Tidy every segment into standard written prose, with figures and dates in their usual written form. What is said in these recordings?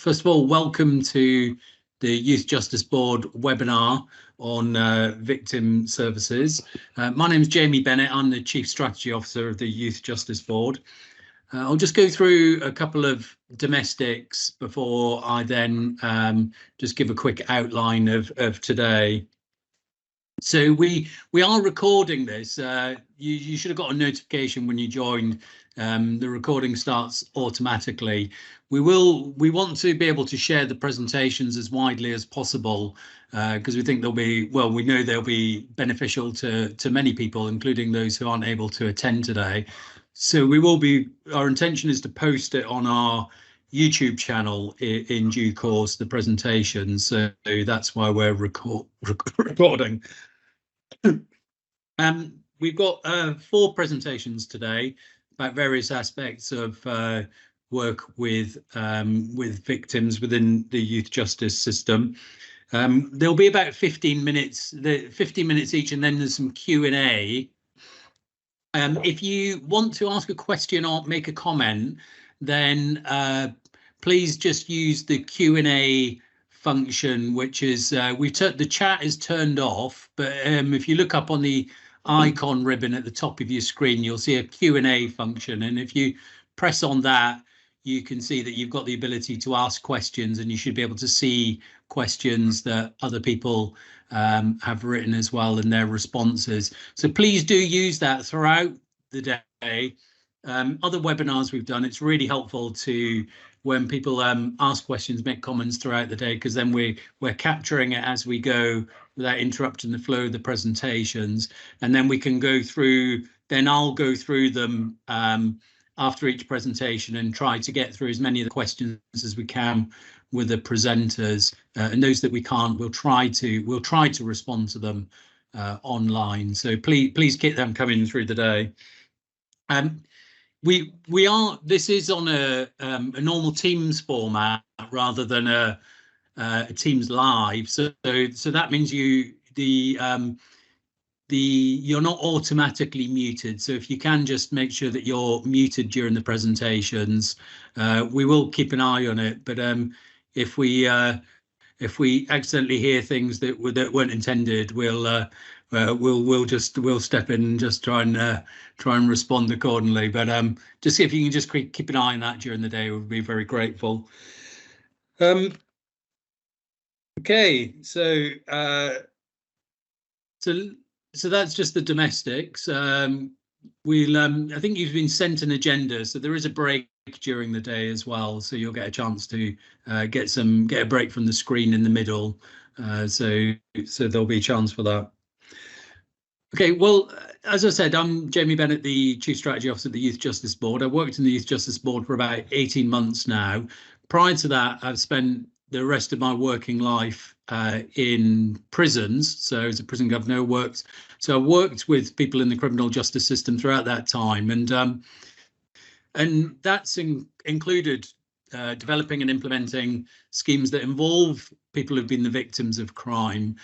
First of all, welcome to the Youth Justice Board webinar on victim services. My name is Jamie Bennett. I'm the Chief Strategy Officer of the Youth Justice Board. I'll just go through a couple of domestics before I then just give a quick outline of today. So we are recording this. You should have got a notification when you joined. The recording starts automatically. We want to be able to share the presentations as widely as possible because we think we know they'll be beneficial to many people, including those who aren't able to attend today. So our intention is to post it on our YouTube channel in due course, the presentation. So that's why we're recording. We've got 4 presentations today about various aspects of work with victims within the youth justice system. There'll be about 15 minutes each, and then there's some Q&A. If you want to ask a question or make a comment, then please just use the Q&A function, which is the chat is turned off, but if you look up on the icon ribbon at the top of your screen, you'll see a Q&A function, and if you press on that, you can see that you've got the ability to ask questions, and you should be able to see questions that other people have written as well and their responses. So please do use that throughout the day. Other webinars we've done, it's really helpful to when people ask questions, make comments throughout the day, because then we're capturing it as we go without interrupting the flow of the presentations, and then we can go through. Then I'll go through them after each presentation and try to get through as many of the questions as we can with the presenters, and those that we can't, we'll try to respond to them online. So please keep them coming through the day. This is on a normal Teams format rather than a Teams live. So that means you're not automatically muted. So if you can just make sure that you're muted during the presentations, we will keep an eye on it. But if we accidentally hear things that weren't intended, we'll step in and just try and respond accordingly. But just if you can just keep an eye on that during the day, we'd be very grateful. Okay, so that's just the domestics. I think you've been sent an agenda, so there is a break during the day as well, so you'll get a chance to get a break from the screen in the middle. So there'll be a chance for that. Okay, well, as I said, I'm Jamie Bennett, the Chief Strategy Officer of the Youth Justice Board. I've worked in the Youth Justice Board for about 18 months now. Prior to that, I've spent the rest of my working life in prisons. So as a prison governor, I worked with people in the criminal justice system throughout that time, and that's included developing and implementing schemes that involve people who've been the victims of crime,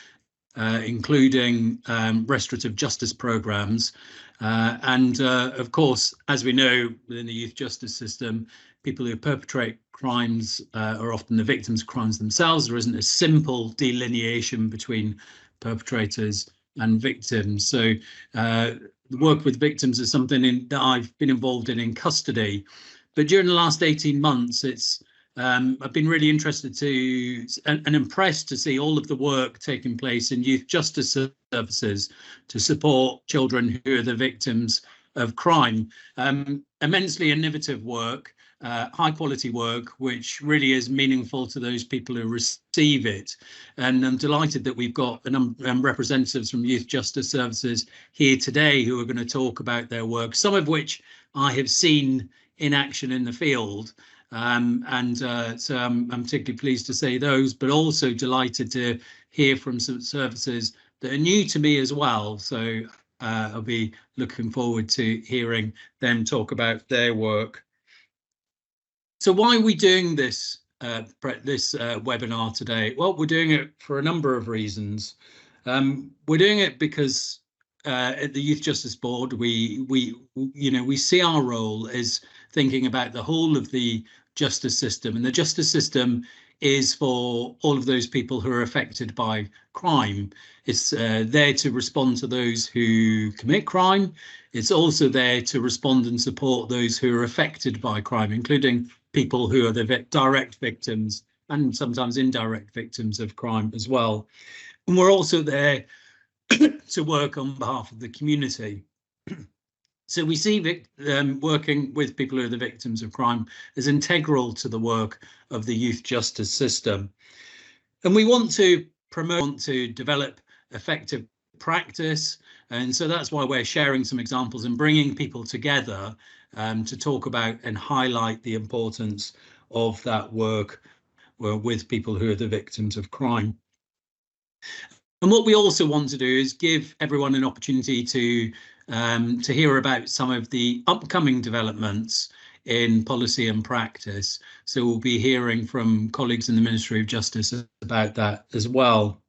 including restorative justice programs, and of course, as we know, within the youth justice system, people who perpetrate crimes are often the victims of crimes themselves. There isn't a simple delineation between perpetrators and victims. So the work with victims is something that I've been involved in custody. But during the last 18 months, I've been really interested and impressed to see all of the work taking place in youth justice services to support children who are the victims of crime. Immensely innovative work, high quality work, which really is meaningful to those people who receive it. And I'm delighted that we've got representatives from Youth Justice Services here today who are going to talk about their work, some of which I have seen in action in the field. So I'm particularly pleased to say those, but also delighted to hear from some services that are new to me as well. So I'll be looking forward to hearing them talk about their work. So why are we doing this webinar today? Well, we're doing it for a number of reasons. We're doing it because at the Youth Justice Board, we see our role as thinking about the whole of the justice system. And the justice system is for all of those people who are affected by crime. It's there to respond to those who commit crime. It's also there to respond and support those who are affected by crime, including people who are the direct victims and sometimes indirect victims of crime as well. And we're also there to work on behalf of the community. So we see working with people who are the victims of crime as integral to the work of the youth justice system. And we want to promote, to develop effective practice. And so that's why we're sharing some examples and bringing people together to talk about and highlight the importance of that work with people who are the victims of crime. And what we also want to do is give everyone an opportunity to hear about some of the upcoming developments in policy and practice. So we'll be hearing from colleagues in the Ministry of Justice about that as well.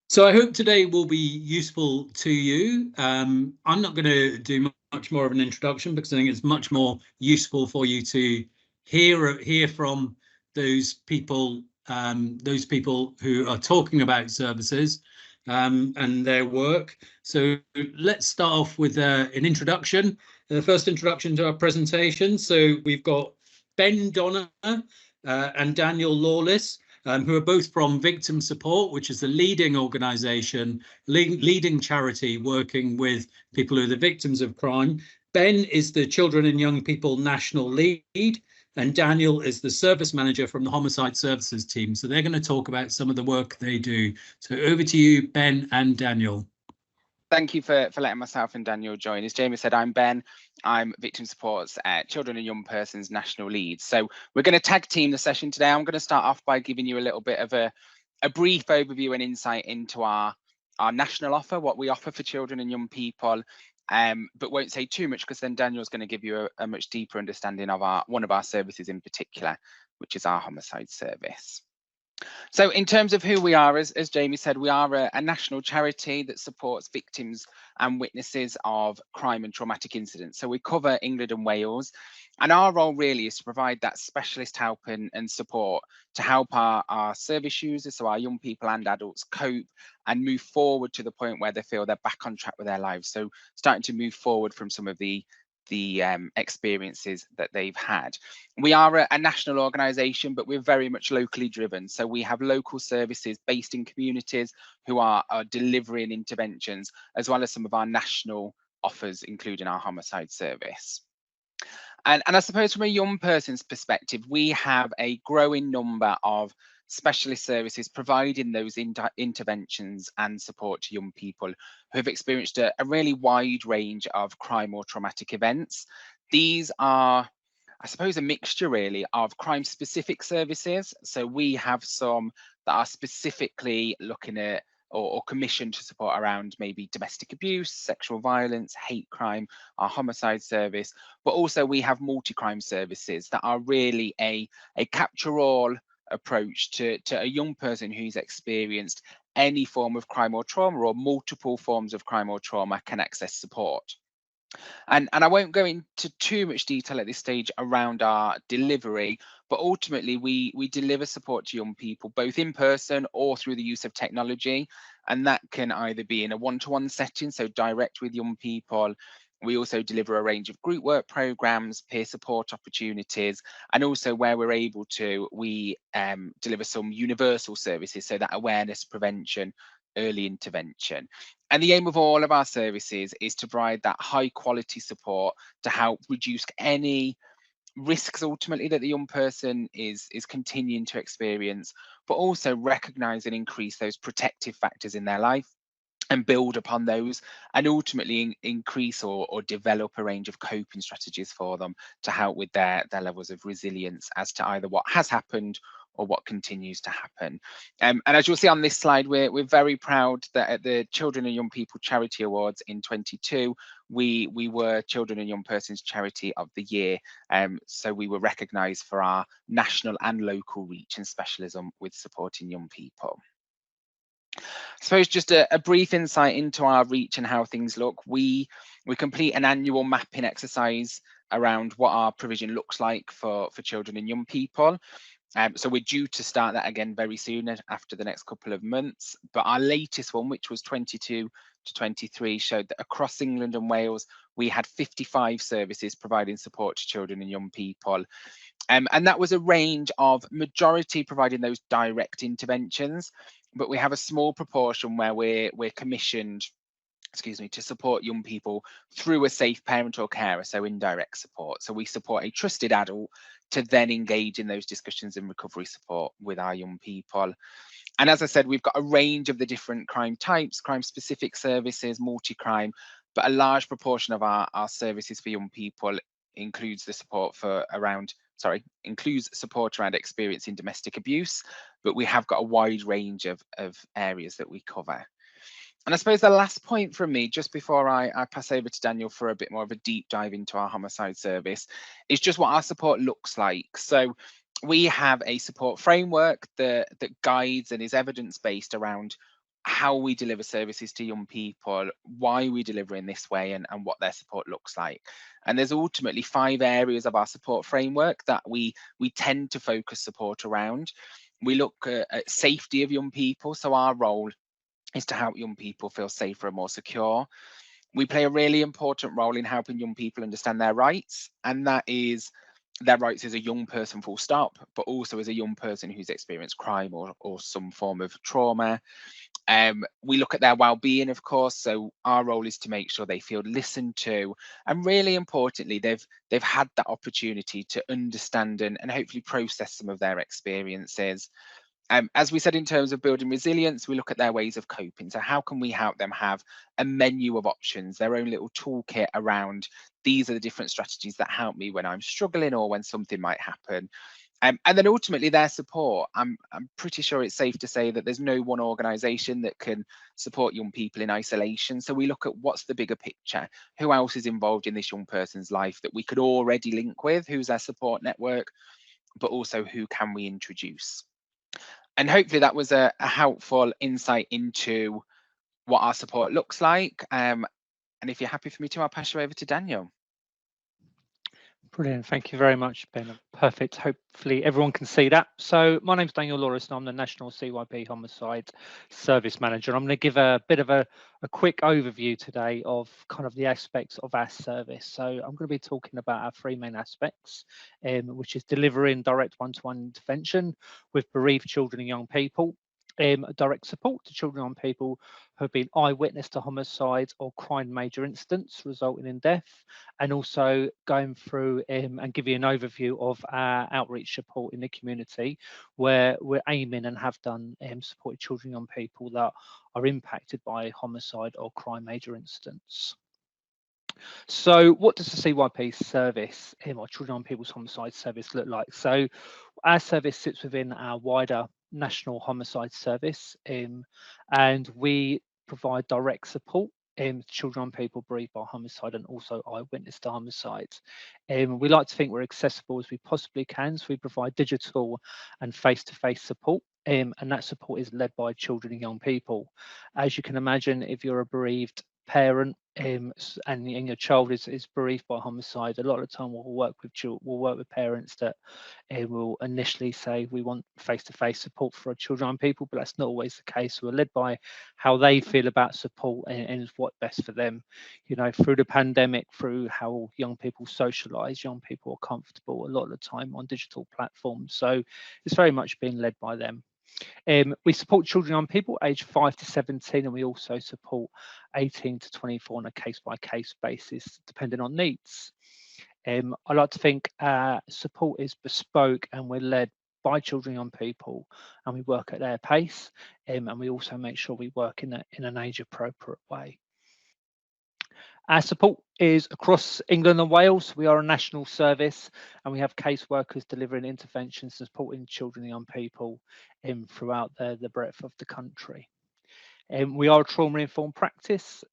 So I hope today will be useful to you. I'm not going to do much more of an introduction because I think it's much more useful for you to hear from those people who are talking about services and their work. So let's start off with an introduction, the first introduction to our presentation. So we've got Ben Donner and Daniel Lawless, who are both from Victim Support, which is the leading organisation, leading charity working with people who are the victims of crime. Ben is the Children and Young People National Lead, and Daniel is the service manager from the Homicide Services team. So they're going to talk about some of the work they do. So over to you, Ben and Daniel. Thank you for letting myself and Daniel join. As Jamie said, I'm Ben. I'm Victim Support's Children and Young Persons National Lead. So we're going to tag team the session today. I'm going to start off by giving you a little bit of a brief overview and insight into our national offer, what we offer for children and young people, but won't say too much because then Daniel's going to give you a much deeper understanding of one of our services in particular, which is our homicide service. So in terms of who we are, as Jamie said, we are a national charity that supports victims and witnesses of crime and traumatic incidents. So we cover England and Wales, and our role really is to provide that specialist help and support to help our service users, so our young people and adults, cope and move forward to the point where they feel they're back on track with their lives. So starting to move forward from some of the experiences that they've had. We are a national organisation, but we're very much locally driven. So we have local services based in communities who are delivering interventions, as well as some of our national offers, including our homicide service. And I suppose from a young person's perspective, we have a growing number of specialist services providing those interventions and support to young people who have experienced a really wide range of crime or traumatic events. These are, I suppose, a mixture really of crime-specific services. So we have some that are specifically looking at or commissioned to support around maybe domestic abuse, sexual violence, hate crime, our homicide service, but also we have multi-crime services that are really a capture-all approach to a young person who's experienced any form of crime or trauma, or multiple forms of crime or trauma, can access support. And I won't go into too much detail at this stage around our delivery, but ultimately we deliver support to young people both in person or through the use of technology, and that can either be in a one-to-one setting, so direct with young people. We also deliver a range of group work programs, peer support opportunities, and also where we're able to, we deliver some universal services, so that awareness, prevention, early intervention. And the aim of all of our services is to provide that high quality support to help reduce any risks ultimately that the young person is continuing to experience, but also recognise and increase those protective factors in their life and build upon those, and ultimately increase or develop a range of coping strategies for them to help with their levels of resilience as to either what has happened or what continues to happen. And as you'll see on this slide, we're very proud that at the Children and Young People Charity Awards in 22, we were Children and Young Persons Charity of the Year. So we were recognised for our national and local reach and specialism with supporting young people. I suppose just a brief insight into our reach and how things look. We complete an annual mapping exercise around what our provision looks like for children and young people. So we're due to start that again very soon after the next couple of months. But our latest one, which was 22 to 23, showed that across England and Wales, we had 55 services providing support to children and young people. And that was a range of majority providing those direct interventions, but we have a small proportion where we're commissioned, to support young people through a safe parent or carer, so indirect support. So we support a trusted adult to then engage in those discussions and recovery support with our young people. And as I said, we've got a range of the different crime types, crime-specific services, multi-crime, but a large proportion of our services for young people includes the support for includes support around experiencing domestic abuse, but we have got a wide range of areas that we cover. And I suppose the last point from me, just before I pass over to Daniel for a bit more of a deep dive into our homicide service, is just what our support looks like. So we have a support framework that guides and is evidence-based around how we deliver services to young people, why we deliver in this way, and what their support looks like. And there's ultimately 5 areas of our support framework that we tend to focus support around. We look at safety of young people, so our role is to help young people feel safer and more secure. We play a really important role in helping young people understand their rights, and that is their rights as a young person full stop, but also as a young person who's experienced crime or some form of trauma. We look at their well-being, of course, so our role is to make sure they feel listened to, and really importantly, they've had that opportunity to understand and hopefully process some of their experiences. As we said, in terms of building resilience, we look at their ways of coping. So how can we help them have a menu of options, their own little toolkit around, these are the different strategies that help me when I'm struggling or when something might happen. And then ultimately their support. I'm pretty sure it's safe to say that there's no one organisation that can support young people in isolation. So we look at what's the bigger picture, who else is involved in this young person's life that we could already link with, who's their support network, but also who can we introduce. And hopefully that was a helpful insight into what our support looks like. And if you're happy for me to, I'll pass you over to Daniel. Brilliant. Thank you very much, Ben. Perfect. Hopefully everyone can see that. So my name's Daniel Lawrence and I'm the National CYP Homicide Service Manager. I'm going to give a bit of a quick overview today of kind of the aspects of our service. So I'm going to be talking about our 3 main aspects, which is delivering direct one-to-one intervention with bereaved children and young people, direct support to children and people who have been eyewitness to homicides or crime major incidents resulting in death, and also going through and give you an overview of our outreach support in the community, where we're aiming and have done supported children and young people that are impacted by homicide or crime major incidents. So what does the CYP service, or Children and People's Homicide Service, look like? So our service sits within our wider National Homicide Service, and we provide direct support to children and people bereaved by homicide and also eyewitness to homicides. We like to think we're accessible as we possibly can, so we provide digital and face-to-face support, and that support is led by children and young people. As you can imagine, if you're a bereaved parent and your child is bereaved by homicide, a lot of the time we'll work with parents that will initially say we want face-to-face support for our children and people, but that's not always the case. We're led by how they feel about support and what's best for them. You know, through the pandemic, through how young people socialize, young people are comfortable a lot of the time on digital platforms, so it's very much being led by them. We support children and people aged 5 to 17, and we also support 18 to 24 on a case-by-case basis, depending on needs. I like to think support is bespoke, and we're led by children and young people, and we work at their pace, and we also make sure we work in an age-appropriate way. Our support is across England and Wales. We are a national service, and we have caseworkers delivering interventions and supporting children and young people throughout the breadth of the country. We are a trauma-informed practice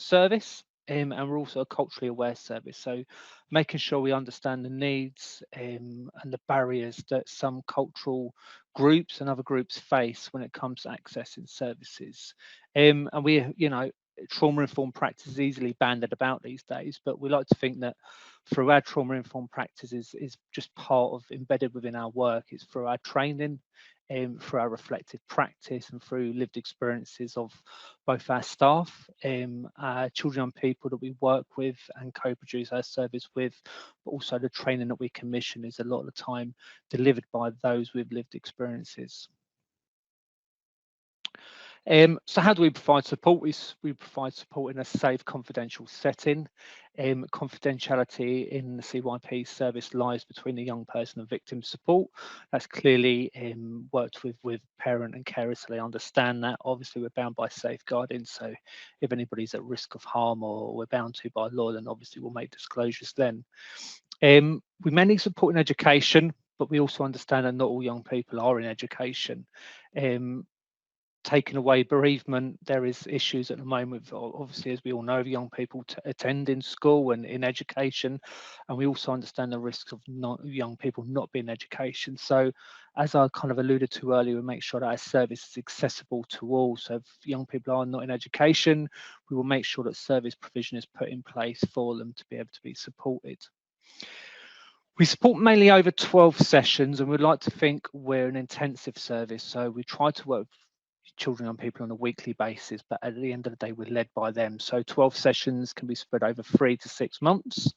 service, and we're also a culturally aware service. So making sure we understand the needs and the barriers that some cultural groups and other groups face when it comes to accessing services. And we, trauma-informed practice is easily banded about these days, but we like to think that through our trauma-informed practice is just part of embedded within our work. It's through our training, through our reflective practice, and through lived experiences of both our staff, our children and people that we work with and co-produce our service with, but also the training that we commission is a lot of the time delivered by those with lived experiences. So how do we provide support? We provide support in a safe, confidential setting. Confidentiality in the CYP service lies between the young person and victim support. That's clearly worked with parent and carers, so they understand that. Obviously, we're bound by safeguarding, so if anybody's at risk of harm or we're bound to by law, then obviously we'll make disclosures then. We mainly support in education, but we also understand that not all young people are in education. Taking away bereavement, there is issues at the moment, obviously, as we all know, of young people attending school and in education, and we also understand the risks of young people not being in education. So as I kind of alluded to earlier, we make sure that our service is accessible to all. So if young people are not in education, we will make sure that service provision is put in place for them to be able to be supported. We support mainly over 12 sessions, and we'd like to think we're an intensive service. So we try to work with children and people on a weekly basis, but at the end of the day, we're led by them. So 12 sessions can be spread over 3 to 6 months.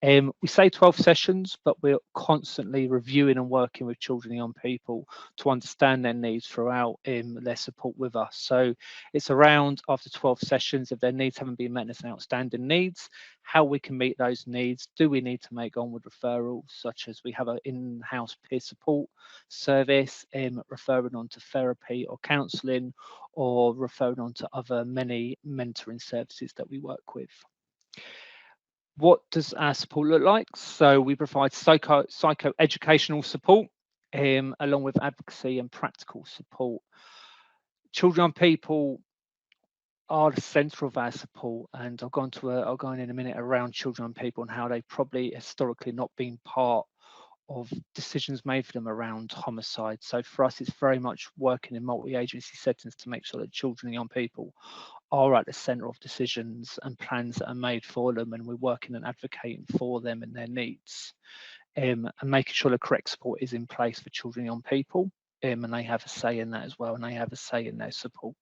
We say 12 sessions, but we're constantly reviewing and working with children and young people to understand their needs throughout their support with us. So it's around, after 12 sessions, if their needs haven't been met as outstanding needs, how we can meet those needs. Do we need to make onward referrals, such as we have an in-house peer support service, referring on to therapy or counselling, or referring on to other many mentoring services that we work with. What does our support look like? So we provide psycho-educational support, along with advocacy and practical support. Children and people are the centre of our support, and I'll go on in a minute around children and people and how they've probably historically not been part of decisions made for them around homicide. So for us, it's very much working in multi-agency settings to make sure that children and young people are at the centre of decisions and plans that are made for them, and we're working and advocating for them and their needs, and making sure the correct support is in place for children and young people, and they have a say in that as well, and they have a say in their support.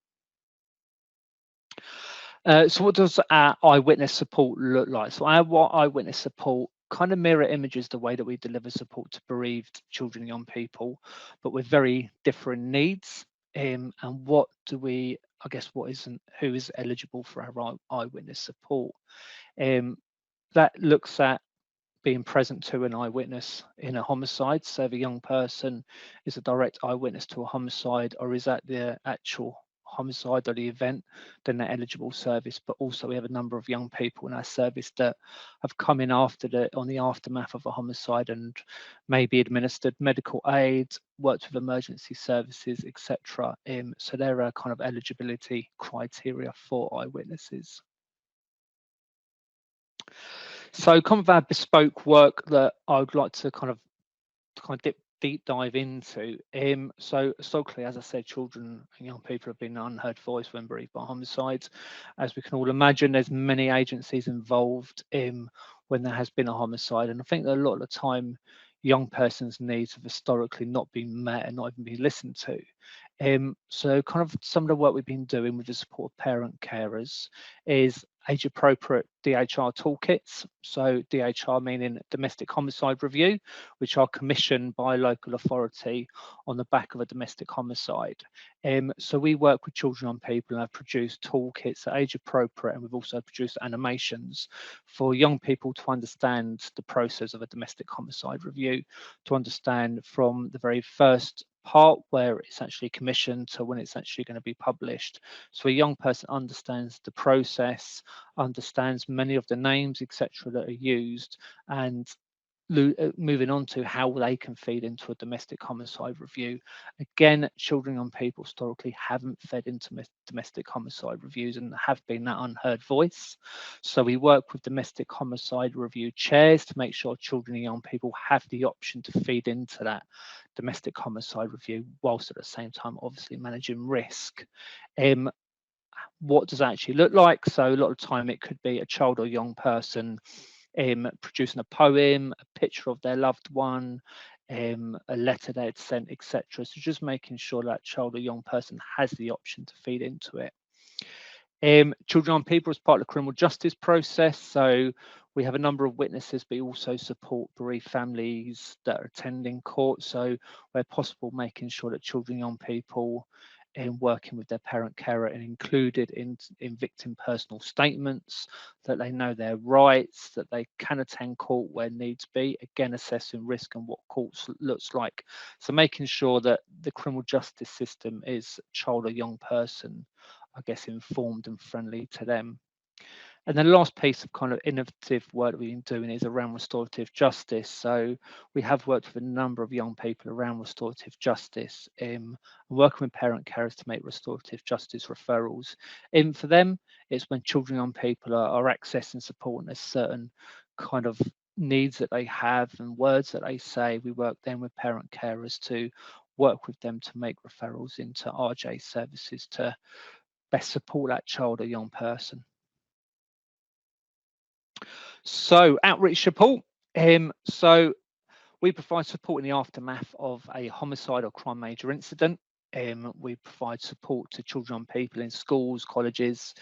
So what does our eyewitness support look like? So our eyewitness support kind of mirror images the way that we deliver support to bereaved children and young people, but with very different needs. And what do we, I guess, who is eligible for our eyewitness support? That looks at being present to an eyewitness in a homicide. So if a young person is a direct eyewitness to a homicide or is at the actual homicide or the event, then they're eligible service. But also we have a number of young people in our service that have come in on the aftermath of a homicide and maybe administered medical aid, worked with emergency services, etc. So there are kind of eligibility criteria for eyewitnesses. So kind of our bespoke work that I would like to kind of deep dive into. So historically, as I said, children and young people have been an unheard voice when bereaved by homicides. As we can all imagine, there's many agencies involved when there has been a homicide, and I think that a lot of the time young persons' needs have historically not been met and not even been listened to. So kind of some of the work we've been doing with the support of parent carers is age appropriate DHR toolkits. So DHR meaning domestic homicide review, which are commissioned by a local authority on the back of a domestic homicide. So we work with children and people and have produced toolkits that are age appropriate, and we've also produced animations for young people to understand the process of a domestic homicide review, to understand from the very first part where it's actually commissioned to when it's actually going to be published. So a young person understands the process, understands many of the names, etc., that are used, and moving on to how they can feed into a domestic homicide review. Again, children and people historically haven't fed into domestic homicide reviews and have been that unheard voice. So we work with domestic homicide review chairs to make sure children and young people have the option to feed into that domestic homicide review, whilst at the same time obviously managing risk. what does that actually look like? So a lot of time it could be a child or young person producing a poem, a picture of their loved one, a letter they'd sent, etc. So just making sure that child or young person has the option to feed into it. Children and people as part of the criminal justice process. So we have a number of witnesses, but also support bereaved families that are attending court. So where possible, making sure that children and young people working with their parent carer and included in victim personal statements, that they know their rights, that they can attend court where needs be, again assessing risk and what courts looks like. So making sure that the criminal justice system is child or young person, I guess, informed and friendly to them. And then the last piece of kind of innovative work that we've been doing is around restorative justice. So we have worked with a number of young people around restorative justice, and working with parent carers to make restorative justice referrals. For them, it's when children and young people are accessing support and there's certain kind of needs that they have and words that they say. We work then with parent carers to work with them to make referrals into RJ services to best support that child or young person. So outreach support. So we provide support in the aftermath of a homicide or crime major incident. We provide support to children and people in schools, colleges,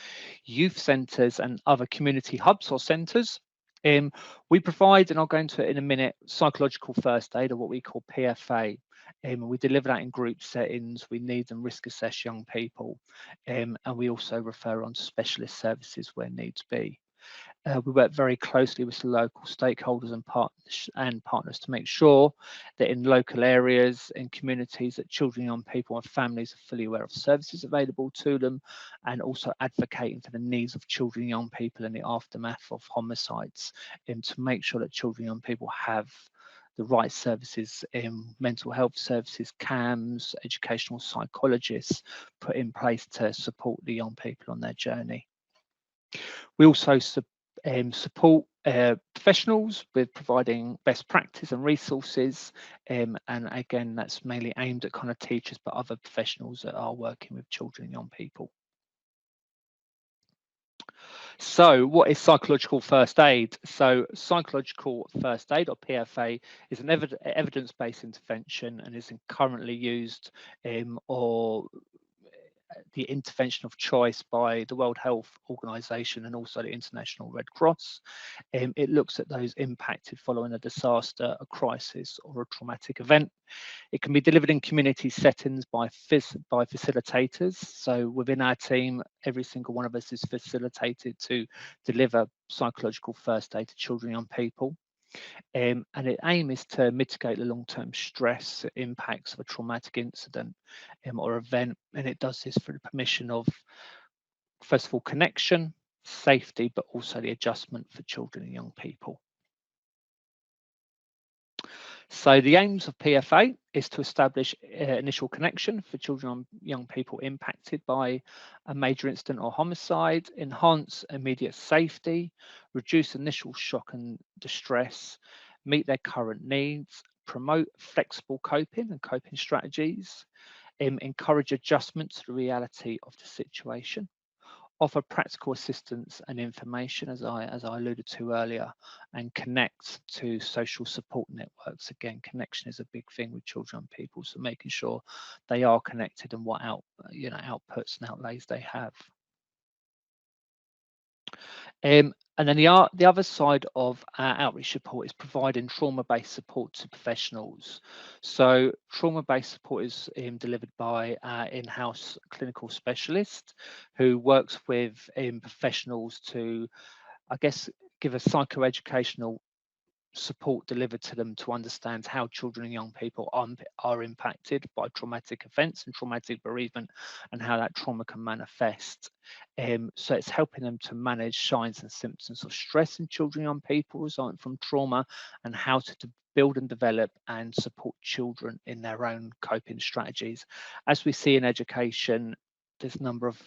youth centres and other community hubs or centres. We provide, and I'll go into it in a minute, psychological first aid, or what we call PFA. We deliver that in group settings. We need and risk assess young people, and we also refer on to specialist services where needs be. We work very closely with the local stakeholders and partners to make sure that in local areas, in communities, that children, young people and families are fully aware of services available to them, and also advocating for the needs of children, young people in the aftermath of homicides, and to make sure that children, young people have the right services in mental health services, CAMS, educational psychologists put in place to support the young people on their journey. We also support professionals with providing best practice and resources, and again that's mainly aimed at kind of teachers but other professionals that are working with children and young people. So what is psychological first aid? So psychological first aid, or PFA, is an evidence-based intervention and is currently used or the intervention of choice by the World Health Organization and also the International Red Cross. It looks at those impacted following a disaster, a crisis or a traumatic event. It can be delivered in community settings by facilitators. So within our team, every single one of us is facilitated to deliver psychological first aid to children and young people. And its aim is to mitigate the long-term stress impacts of a traumatic incident or event, and it does this through the permission of, first of all, connection, safety, but also the adjustment for children and young people. So the aims of PFA is to establish initial connection for children and young people impacted by a major incident or homicide, enhance immediate safety, reduce initial shock and distress, meet their current needs, promote flexible coping and coping strategies, encourage adjustment to the reality of the situation, offer practical assistance and information, as I alluded to earlier, and connect to social support networks. Again, connection is a big thing with children and people, so making sure they are connected and what outputs and outlays they have. And then the other side of our outreach support is providing trauma-based support to professionals. So trauma-based support is delivered by our in-house clinical specialist who works with professionals to, I guess, give a psychoeducational support delivered to them to understand how children and young people are impacted by traumatic events and traumatic bereavement and how that trauma can manifest. So it's helping them to manage signs and symptoms of stress in children and young people resulting from trauma, and how to build and develop and support children in their own coping strategies. As we see in education, there's a number of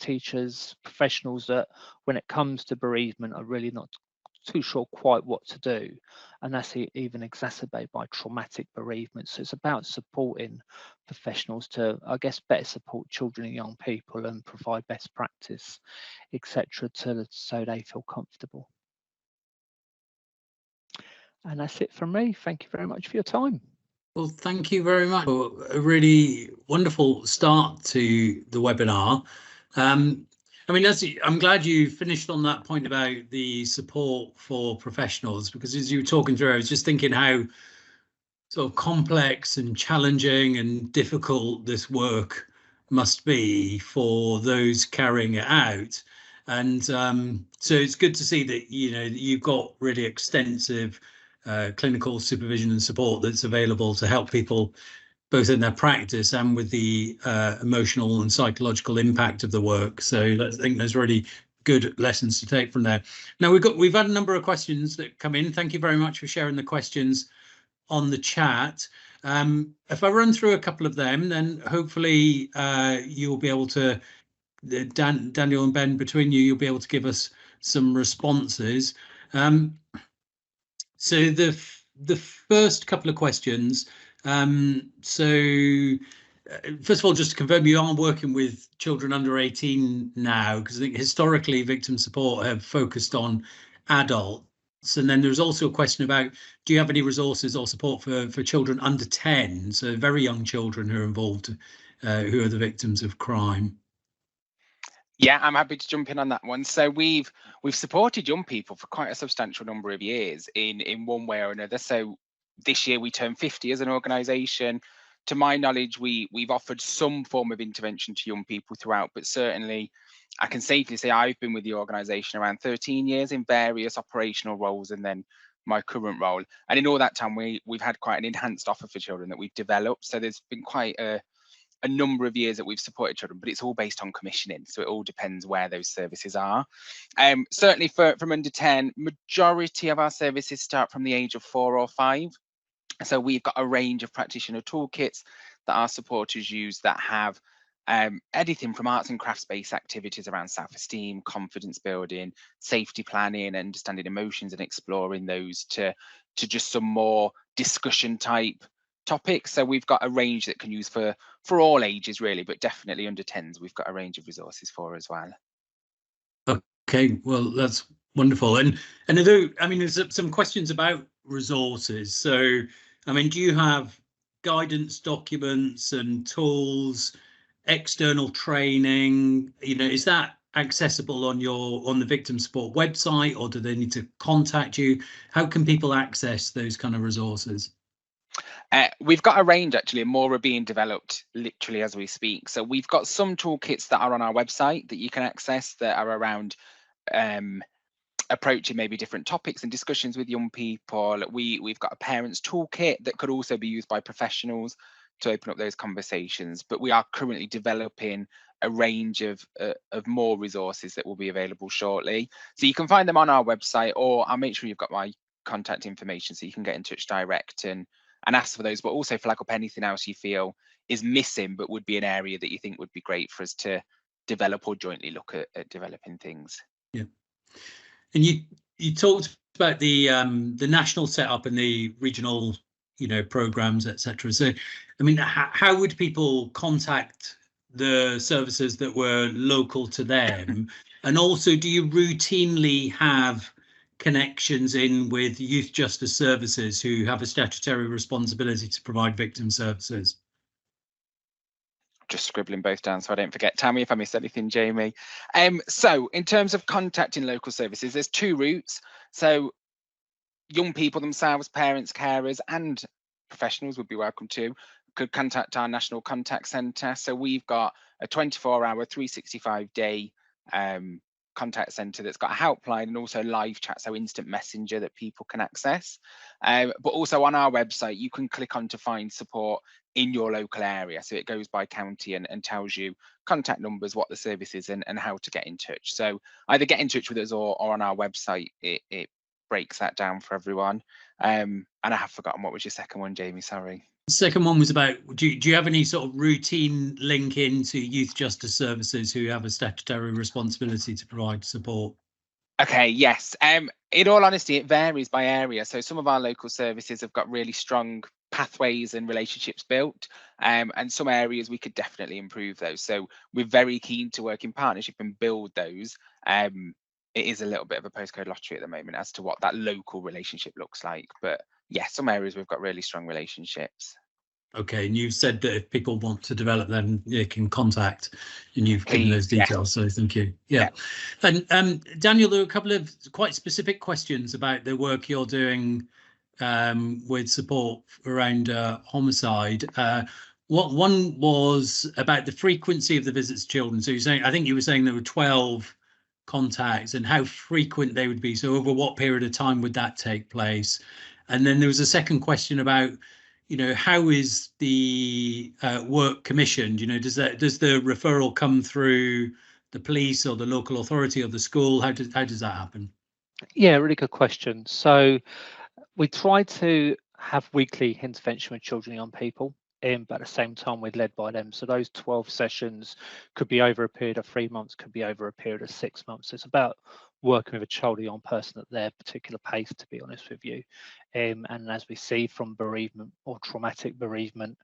teachers, professionals that when it comes to bereavement are really not too sure quite what to do, and that's even exacerbated by traumatic bereavement. So it's about supporting professionals to, I guess, better support children and young people and provide best practice, etc., so they feel comfortable. And that's it from me. Thank you very much for your time. Well, thank you very much for a really wonderful start to the webinar. I mean, I'm glad you finished on that point about the support for professionals, because as you were talking through, I was just thinking how sort of complex and challenging and difficult this work must be for those carrying it out. And so it's good to see that, you know, you've got really extensive clinical supervision and support that's available to help people both in their practice and with the emotional and psychological impact of the work. So I think there's really good lessons to take from there. Now we've had a number of questions that come in. Thank you very much for sharing the questions on the chat. If I run through a couple of them, then hopefully you'll be able to, Daniel and Ben, between you, you'll be able to give us some responses. So the first couple of questions. First of all, just to confirm, you are working with children under 18 now, because I think historically victim support have focused on adults. And then there's also a question about, do you have any resources or support for children under 10, so very young children who are involved, who are the victims of crime? Yeah, I'm happy to jump in on that one. So we've supported young people for quite a substantial number of years in one way or another. So this year we turned 50 as an organisation. To my knowledge, we've offered some form of intervention to young people throughout, but certainly I can safely say I've been with the organisation around 13 years in various operational roles, and then my current role. And in all that time, we've had quite an enhanced offer for children that we've developed. So there's been quite a number of years that we've supported children, but it's all based on commissioning. So it all depends where those services are. Certainly from under 10, majority of our services start from the age of 4 or 5. So we've got a range of practitioner toolkits that our supporters use that have anything from arts and crafts-based activities around self-esteem, confidence building, safety planning, understanding emotions and exploring those, to just some more discussion type topics. So we've got a range that can use for all ages really, but definitely under 10s we've got a range of resources for as well. Okay, well, that's wonderful. And although, I mean, there's some questions about resources. So, I mean, do you have guidance documents and tools, external training? You know, is that accessible on the victim support website, or do they need to contact you? How can people access those kind of resources? We've got a range actually, and more are being developed literally as we speak. So we've got some toolkits that are on our website that you can access that are around approaching maybe different topics and discussions with young people. We've got a parents toolkit that could also be used by professionals to open up those conversations. But we are currently developing a range of more resources that will be available shortly. So you can find them on our website, or I'll make sure you've got my contact information so you can get in touch direct and ask for those, but also flag up anything else you feel is missing but would be an area that you think would be great for us to develop or jointly look at developing things. Yeah. And you talked about the national setup and the regional, you know, programs, etc. So, I mean, how would people contact the services that were local to them? And also, do you routinely have connections in with youth justice services who have a statutory responsibility to provide victim services? Just scribbling both down so I don't forget. Tell me if I missed anything, Jamie. So in terms of contacting local services, there's two routes. So young people themselves, parents, carers and professionals would be welcome to, could contact our National Contact Centre. So we've got a 24-hour, 365-day contact centre that's got a helpline and also live chat, so instant messenger that people can access. But also on our website, you can click on to find support in your local area. So it goes by county and tells you contact numbers, what the service is and how to get in touch. So either get in touch with us or on our website, it breaks that down for everyone. And I have forgotten, what was your second one, Jamie? Sorry. The second one was about, do you have any sort of routine link into youth justice services who have a statutory responsibility to provide support? Okay, yes. In all honesty, it varies by area. So some of our local services have got really strong pathways and relationships built, and some areas we could definitely improve those. So we're very keen to work in partnership and build those. It is a little bit of a postcode lottery at the moment as to what that local relationship looks like. But yeah, some areas we've got really strong relationships. Okay, and you've said that if people want to develop them, you can contact, and you've given those details. Yeah. So thank you. Yeah. And Daniel, there are a couple of quite specific questions about the work you're doing with support around homicide. What one was about the frequency of the visits to children. So you're saying, I think you were saying there were 12 contacts and how frequent they would be. So over what period of time would that take place? And then there was a second question about, you know, how is the work commissioned? You know, does the referral come through the police or the local authority or the school? How does that happen? Yeah, really good question. So we try to have weekly intervention with children and young people, but at the same time we're led by them. So those 12 sessions could be over a period of 3 months, could be over a period of 6 months. It's about working with a child or young person at their particular pace, to be honest with you. And as we see from bereavement or traumatic bereavement,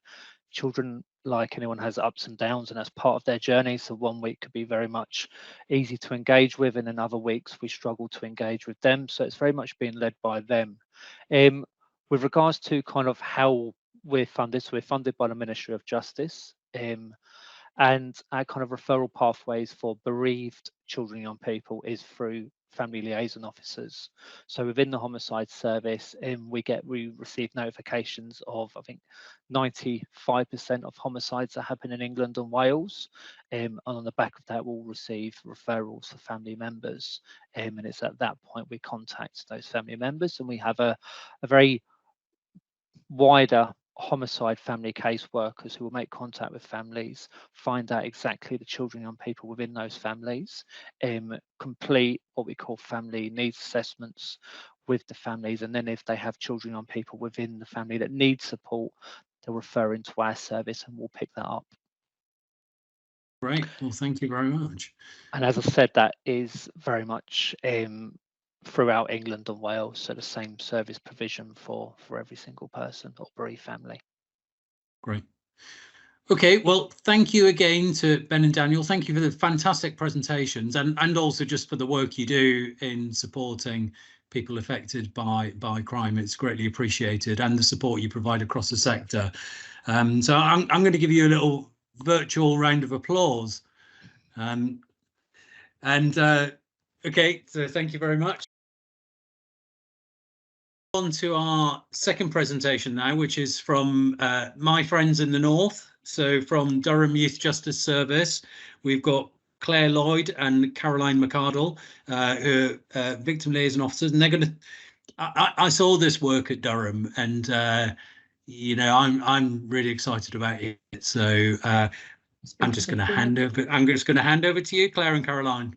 children, like anyone, has ups and downs, and that's part of their journey. So 1 week could be very much easy to engage with, and in other weeks we struggle to engage with them. So it's very much being led by them. With regards to kind of how we're funded, so we're funded by the Ministry of Justice, and our kind of referral pathways for bereaved children and young people is through family liaison officers. So within the homicide service, we receive notifications of, I think, 95% of homicides that happen in England and Wales, and on the back of that we'll receive referrals for family members, and it's at that point we contact those family members, and we have a very wider homicide family caseworkers who will make contact with families, find out exactly the children and young people within those families, complete what we call family needs assessments with the families, and then if they have children and young people within the family that need support, they'll refer into our service and we'll pick that up. Great, well, thank you very much. And as I said, that is very much throughout England and Wales, so the same service provision for every single person or bereaved family. Great. Okay, well, thank you again to Ben and Daniel. Thank you for the fantastic presentations, and also just for the work you do in supporting people affected by crime. It's greatly appreciated, and the support you provide across the sector. So I'm going to give you a little virtual round of applause. Okay, so thank you very much. On to our second presentation now, which is from my friends in the north. So from Durham Youth Justice Service, we've got Claire Lloyd and Caroline McArdle, who are victim liaison officers, and they're going to. I saw this work at Durham, and you know, I'm really excited about it. So I'm just going to hand over. I'm just going to hand over to you, Claire and Caroline.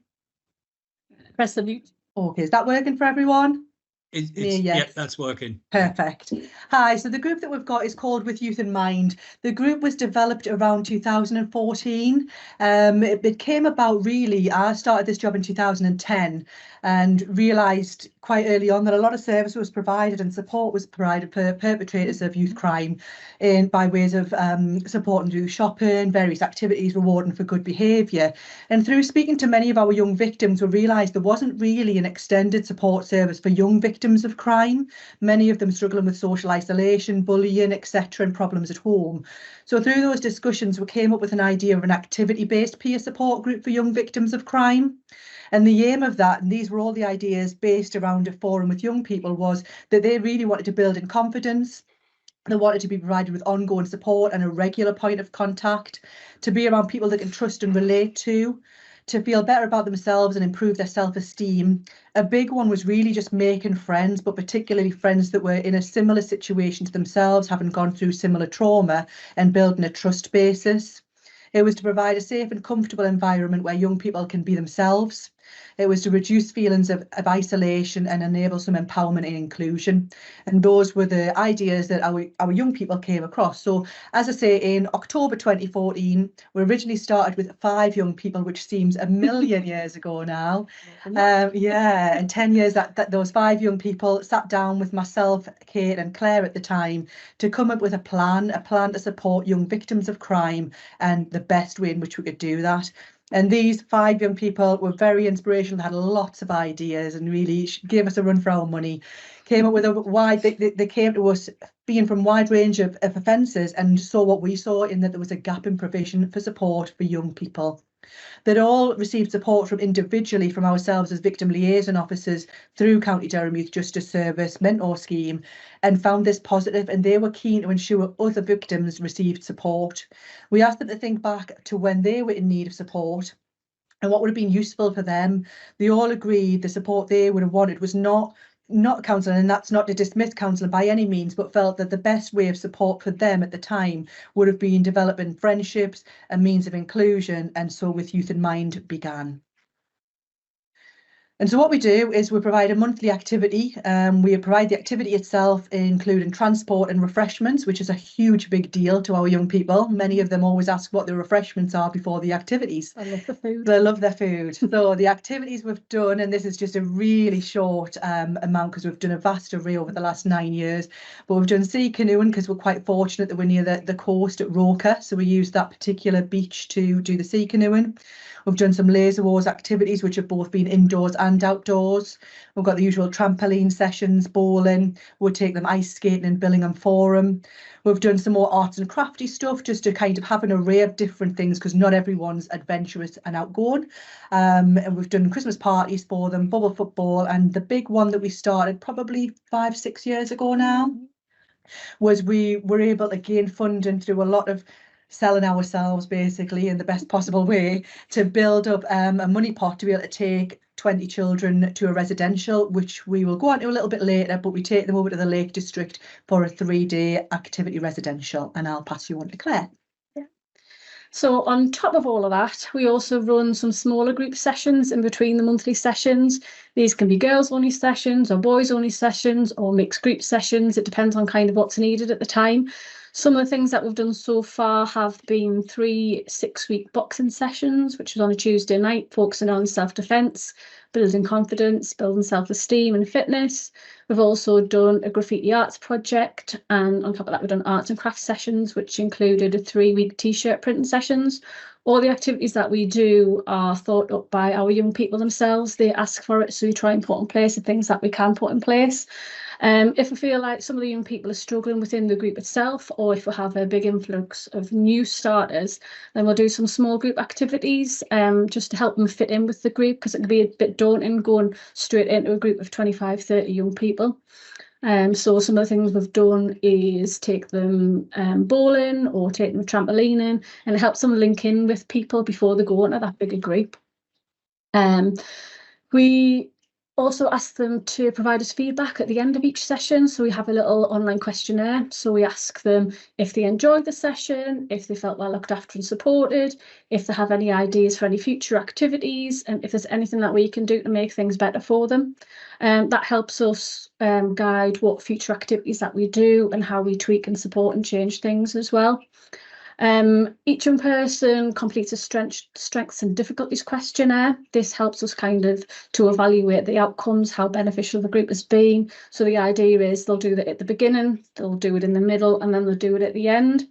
Press the mute. Okay, is that working for everyone? Yep, that's working. Perfect. Hi, so the group that we've got is called With Youth in Mind. The group was developed around 2014. It came about really, I started this job in 2010 and realised quite early on that a lot of service was provided and support was provided for perpetrators of youth crime by ways of supporting through shopping, various activities, rewarding for good behaviour. And through speaking to many of our young victims, we realised there wasn't really an extended support service for young victims of crime, many of them struggling with social isolation, bullying, etc., and problems at home. So through those discussions, we came up with an idea of an activity-based peer support group for young victims of crime. And the aim of that, and these were all the ideas based around a forum with young people, was that they really wanted to build in confidence. They wanted to be provided with ongoing support and a regular point of contact, to be around people they can trust and relate to feel better about themselves and improve their self-esteem. A big one was really just making friends, but particularly friends that were in a similar situation to themselves, having gone through similar trauma, and building a trust basis. It was to provide a safe and comfortable environment where young people can be themselves, It was to reduce feelings of isolation and enable some empowerment and inclusion. And those were the ideas that our young people came across. So as I say, in October 2014, we originally started with 5 young people, which seems a million years ago now. Yeah, and 10 years that those 5 young people sat down with myself, Kate and Claire at the time to come up with a plan to support young victims of crime and the best way in which we could do that. And these 5 young people were very inspirational, had lots of ideas and really gave us a run for our money. Came up with a wide, they came to us being from a wide range of offences and saw what we saw in that there was a gap in provision for support for young people. They'd all received support from individually from ourselves as victim liaison officers through County Durham Youth Justice Service mentor scheme and found this positive, and they were keen to ensure other victims received support. We asked them to think back to when they were in need of support and what would have been useful for them. They all agreed the support they would have wanted was not counselling, and that's not to dismiss counselling by any means, but felt that the best way of support for them at the time would have been developing friendships and means of inclusion, and so With Youth in Mind began. And so what we do is we provide a monthly activity. We provide the activity itself, including transport and refreshments, which is a huge big deal to our young people. Many of them always ask what the refreshments are before the activities. I love the food. They love their food. So the activities we've done, and this is just a really short amount because we've done a vast array over the last 9 years, but we've done sea canoeing because we're quite fortunate that we're near the coast at Roker. So we use that particular beach to do the sea canoeing. We've done some laser wars activities, which have both been indoors and outdoors. We've got the usual trampoline sessions, bowling. We'll take them ice skating in Billingham Forum. We've done some more arts and crafty stuff just to kind of have an array of different things because not everyone's adventurous and outgoing. And we've done Christmas parties for them, bubble football, and the big one that we started probably 5-6 years ago now was we were able to gain funding through a lot of selling ourselves basically in the best possible way to build up a money pot to be able to take 20 children to a residential, which we will go on to a little bit later, but we take them over to the Lake District for a 3-day activity residential, and I'll pass you on to Claire. So on top of all of that, we also run some smaller group sessions in between the monthly sessions. These can be girls only sessions or boys only sessions or mixed group sessions. It depends on kind of what's needed at the time. Some of the things that we've done so far have been 3 6-week boxing sessions, which is on a Tuesday night, focusing on self-defence, building confidence, building self-esteem and fitness. We've also done a graffiti arts project, and on top of that we've done arts and crafts sessions, which included a 3-week t-shirt printing sessions. All the activities that we do are thought up by our young people themselves. They ask for it, so we try and put in place the things that we can put in place. If we feel like some of the young people are struggling within the group itself, or if we have a big influx of new starters, then we'll do some small group activities just to help them fit in with the group, because it can be a bit daunting going straight into a group of 25-30 young people. So some of the things we've done is take them bowling or take them trampolining, and it helps them link in with people before they go into that bigger group. We also ask them to provide us feedback at the end of each session. So we have a little online questionnaire. So we ask them if they enjoyed the session, if they felt well looked after and supported, if they have any ideas for any future activities, and if there's anything that we can do to make things better for them. That helps us guide what future activities that we do and how we tweak and support and change things as well. Each young person completes a strengths and difficulties questionnaire. This helps us kind of to evaluate the outcomes, how beneficial the group has been. So the idea is they'll do that at the beginning, they'll do it in the middle, and then they'll do it at the end.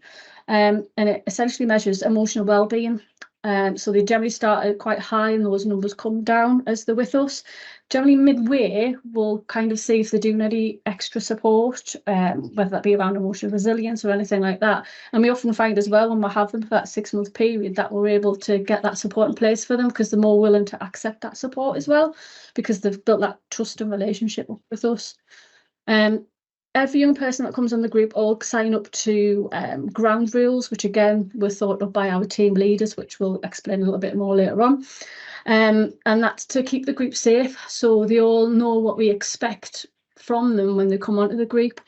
And it essentially measures emotional well-being. So they generally start quite high and those numbers come down as they're with us. Generally midway, we'll kind of see if they're doing any extra support, whether that be around emotional resilience or anything like that. And we often find as well when we have them for that 6-month period that we're able to get that support in place for them, because they're more willing to accept that support as well, because they've built that trust and relationship with us. Every young person that comes on the group all sign up to ground rules, which again were thought up by our team leaders, which we'll explain a little bit more later on. And that's to keep the group safe, so they all know what we expect from them when they come onto the group.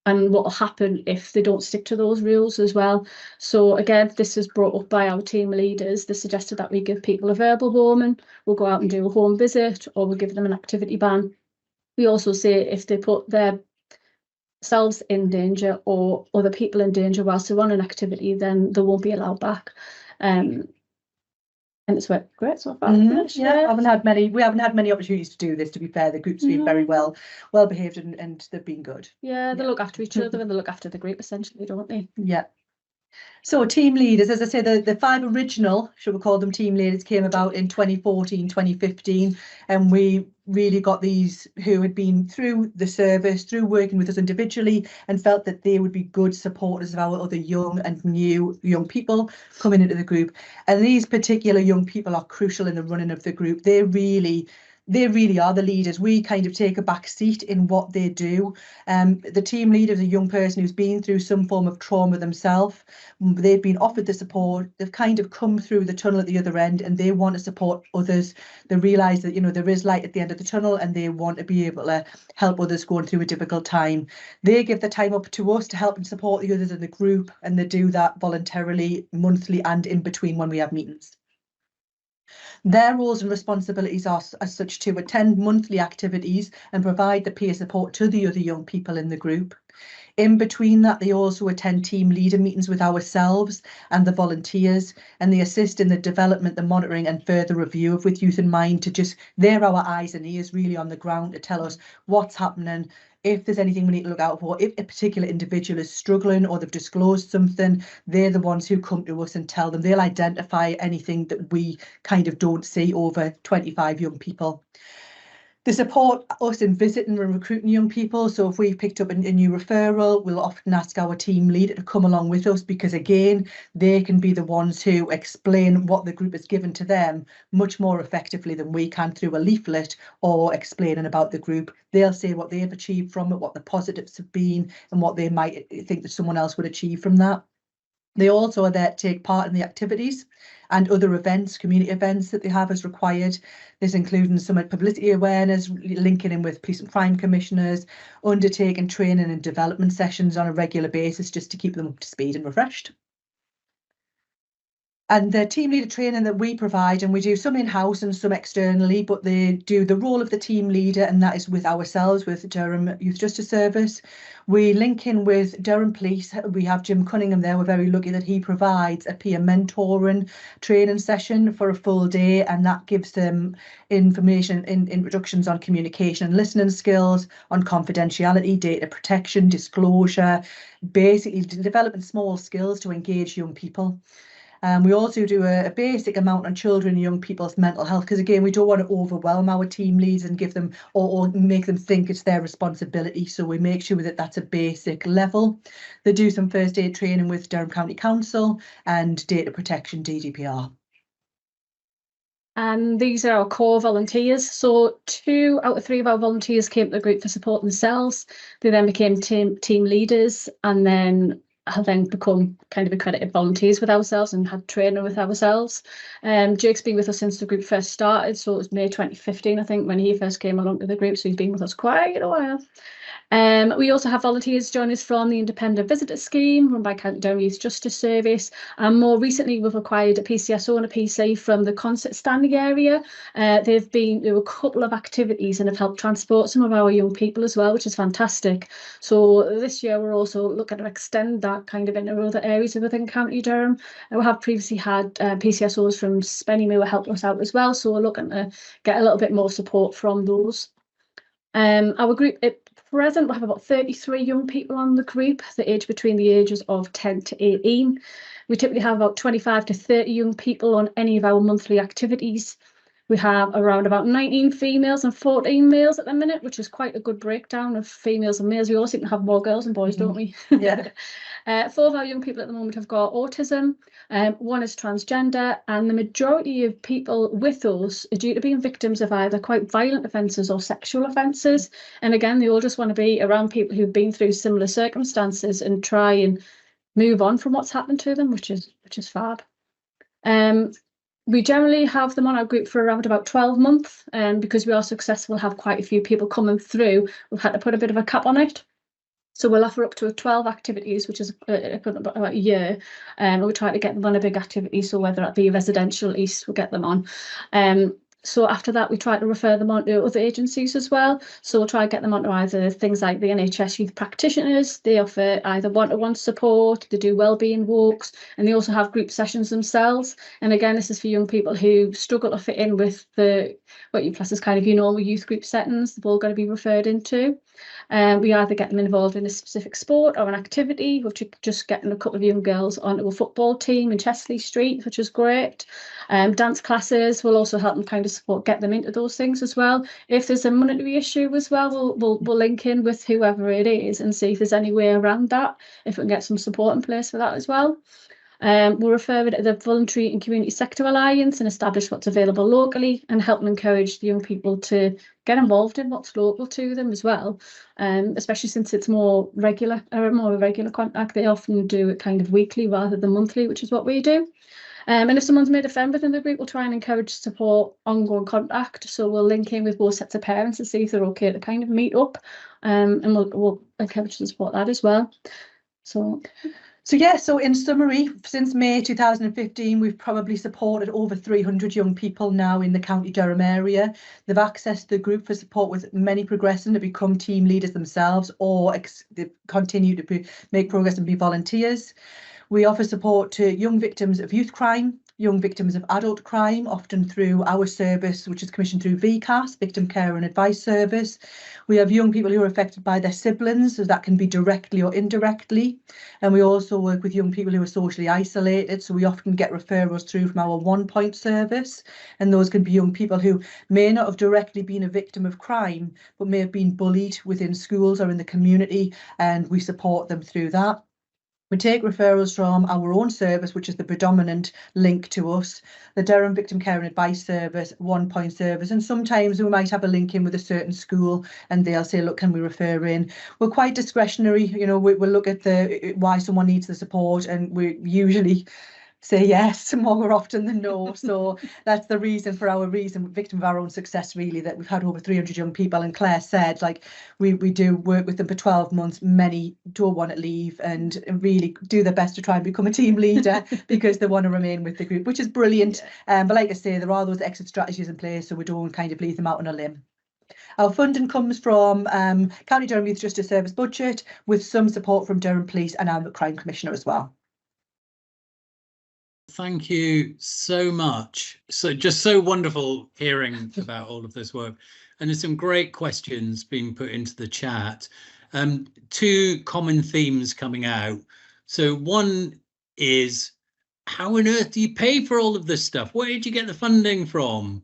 and what will happen if they don't stick to those rules as well. So again, this is brought up by our team leaders. They suggested that we give people a verbal warning, we'll go out and do a home visit, or we'll give them an activity ban. We also say if they put themselves in danger or other people in danger whilst they're on an activity, then they won't be allowed back. And it's worked great so far. Yeah, we haven't had many opportunities to do this, to be fair. The group's been very well behaved and they've been good. Yeah, they look after each other and they look after the group essentially, don't they? Yeah. So team leaders, as I say, the 5 original, should we call them team leaders, came about in 2014, 2015, and we really got these who had been through the service, through working with us individually, and felt that they would be good supporters of our other young and new young people coming into the group. And these particular young people are crucial in the running of the group. They really are the leaders. We kind of take a back seat in what they do. The team leader is a young person who's been through some form of trauma themselves. They've been offered the support. They've kind of come through the tunnel at the other end, and they want to support others. They realise that, you know, there is light at the end of the tunnel, and they want to be able to help others going through a difficult time. They give the time up to us to help and support the others in the group, and they do that voluntarily, monthly and in between when we have meetings. Their roles and responsibilities are as such to attend monthly activities and provide the peer support to the other young people in the group. In between that, they also attend team leader meetings with ourselves and the volunteers, and they assist in the development, the monitoring and further review of With Youth in Mind, to just, they're our eyes and ears really on the ground to tell us what's happening, if there's anything we need to look out for. If a particular individual is struggling or they've disclosed something, they're the ones who come to us and tell them. They'll identify anything that we kind of don't see over 25 young people. They support us in visiting and recruiting young people. So if we've picked up a new referral, we'll often ask our team leader to come along with us, because again, they can be the ones who explain what the group has given to them much more effectively than we can through a leaflet or explaining about the group. They'll say what they've achieved from it, what the positives have been, and what they might think that someone else would achieve from that. They also are there to take part in the activities and other events, community events that they have as required. This including some publicity awareness, linking in with police and crime commissioners, undertaking training and development sessions on a regular basis just to keep them up to speed and refreshed. And the team leader training that we provide, and we do some in-house and some externally, but they do the role of the team leader, and that is with ourselves, with Durham Youth Justice Service. We link in with Durham Police. We have Jim Cunningham there. We're very lucky that he provides a peer mentoring training session for a full day, and that gives them information, introductions on communication and listening skills, on confidentiality, data protection, disclosure, basically developing small skills to engage young people. We also do a basic amount on children and young people's mental health, because again, we don't want to overwhelm our team leads and give them or make them think it's their responsibility. So we make sure that that's a basic level. They do some first aid training with Durham County Council and data protection, GDPR. And these are our core volunteers. So 2 out of 3 of our volunteers came to the group for support themselves. They then became team leaders, and then have then become kind of accredited volunteers with ourselves and had training with ourselves. Jake's been with us since the group first started, so it was May 2015, I think, when he first came along to the group, so he's been with us quite a while. We also have volunteers join us from the Independent Visitor Scheme run by County Durham Youth Justice Service, and more recently we've acquired a PCSO and a PC from the Concert Standing area. There were a couple of activities and have helped transport some of our young people as well, which is fantastic. So this year we're also looking to extend that kind of into other areas within County Durham. We have previously had PCSOs from Spennymoor helping us out as well, so we're looking to get a little bit more support from those. Our group at present, we have about 33 young people on the group, the age between the ages of 10 to 18. We typically have about 25 to 30 young people on any of our monthly activities. We have around about 19 females and 14 males at the minute, which is quite a good breakdown of females and males. We all seem to have more girls and boys, don't we? Yeah. 4 of our young people at the moment have got autism, 1 is transgender, and the majority of people with us are due to being victims of either quite violent offences or sexual offences. And again, they all just want to be around people who've been through similar circumstances and try and move on from what's happened to them, which is fab. We generally have them on our group for around about 12 months, and because we are successful, have quite a few people coming through, we've had to put a bit of a cap on it. So we'll offer up to 12 activities, which is about a year. We'll try to get them on a big activity. So whether that be residential, at least we'll get them on. So after that, we try to refer them on to other agencies as well. So we'll try to get them onto either things like the NHS youth practitioners. They offer either one-to-one support, they do wellbeing walks, and they also have group sessions themselves. And again, this is for young people who struggle to fit in with what you class as kind of your normal youth group settings. They've all got to be referred into. We either get them involved in a specific sport or an activity, which is just getting a couple of young girls onto a football team in Chesley Street, which is great. Dance classes will also help them kind of support, get them into those things as well. If there's a monetary issue as well, we'll link in with whoever it is and see if there's any way around that, if we can get some support in place for that as well. We'll refer it to the Voluntary and Community Sector Alliance and establish what's available locally and help and encourage the young people to get involved in what's local to them as well, especially since it's more a regular contact. They often do it kind of weekly rather than monthly, which is what we do. And if someone's made a friend within the group, we'll try and encourage support ongoing contact. So we'll link in with both sets of parents to see if they're okay to kind of meet up, and we'll encourage to support that as well. So in summary, since May 2015, we've probably supported over 300 young people now in the County Durham area. They've accessed the group for support, with many progressing to become team leaders themselves, or they continue to make progress and be volunteers. We offer support to young victims of youth crime, young victims of adult crime, often through our service, which is commissioned through VCAS, Victim Care and Advice Service. We have young people who are affected by their siblings, so that can be directly or indirectly. And we also work with young people who are socially isolated, so we often get referrals through from our 1 Point service. And those can be young people who may not have directly been a victim of crime, but may have been bullied within schools or in the community, and we support them through that. We take referrals from our own service, which is the predominant link to us, the Durham Victim Care and Advice Service, 1 Point service, and sometimes we might have a link in with a certain school and they'll say, look, can we refer in? We're quite discretionary, you know, we'll look at why someone needs the support, and we usually say yes more often than no. So that's the reason for our victim of our own success, really, that we've had over 300 young people. And Claire said, like, we do work with them for 12 months. Many don't want to leave and really do their best to try and become a team leader because they want to remain with the group, which is brilliant. But like I say, there are those exit strategies in place, so we don't kind of leave them out on a limb. Our funding comes from County Durham Youth Justice Service budget, with some support from Durham Police and our Crime Commissioner as well. Thank you so much. So just so wonderful hearing about all of this work, and there's some great questions being put into the chat. Two common themes coming out. So one is, how on earth do you pay for all of this stuff? Where did you get the funding from?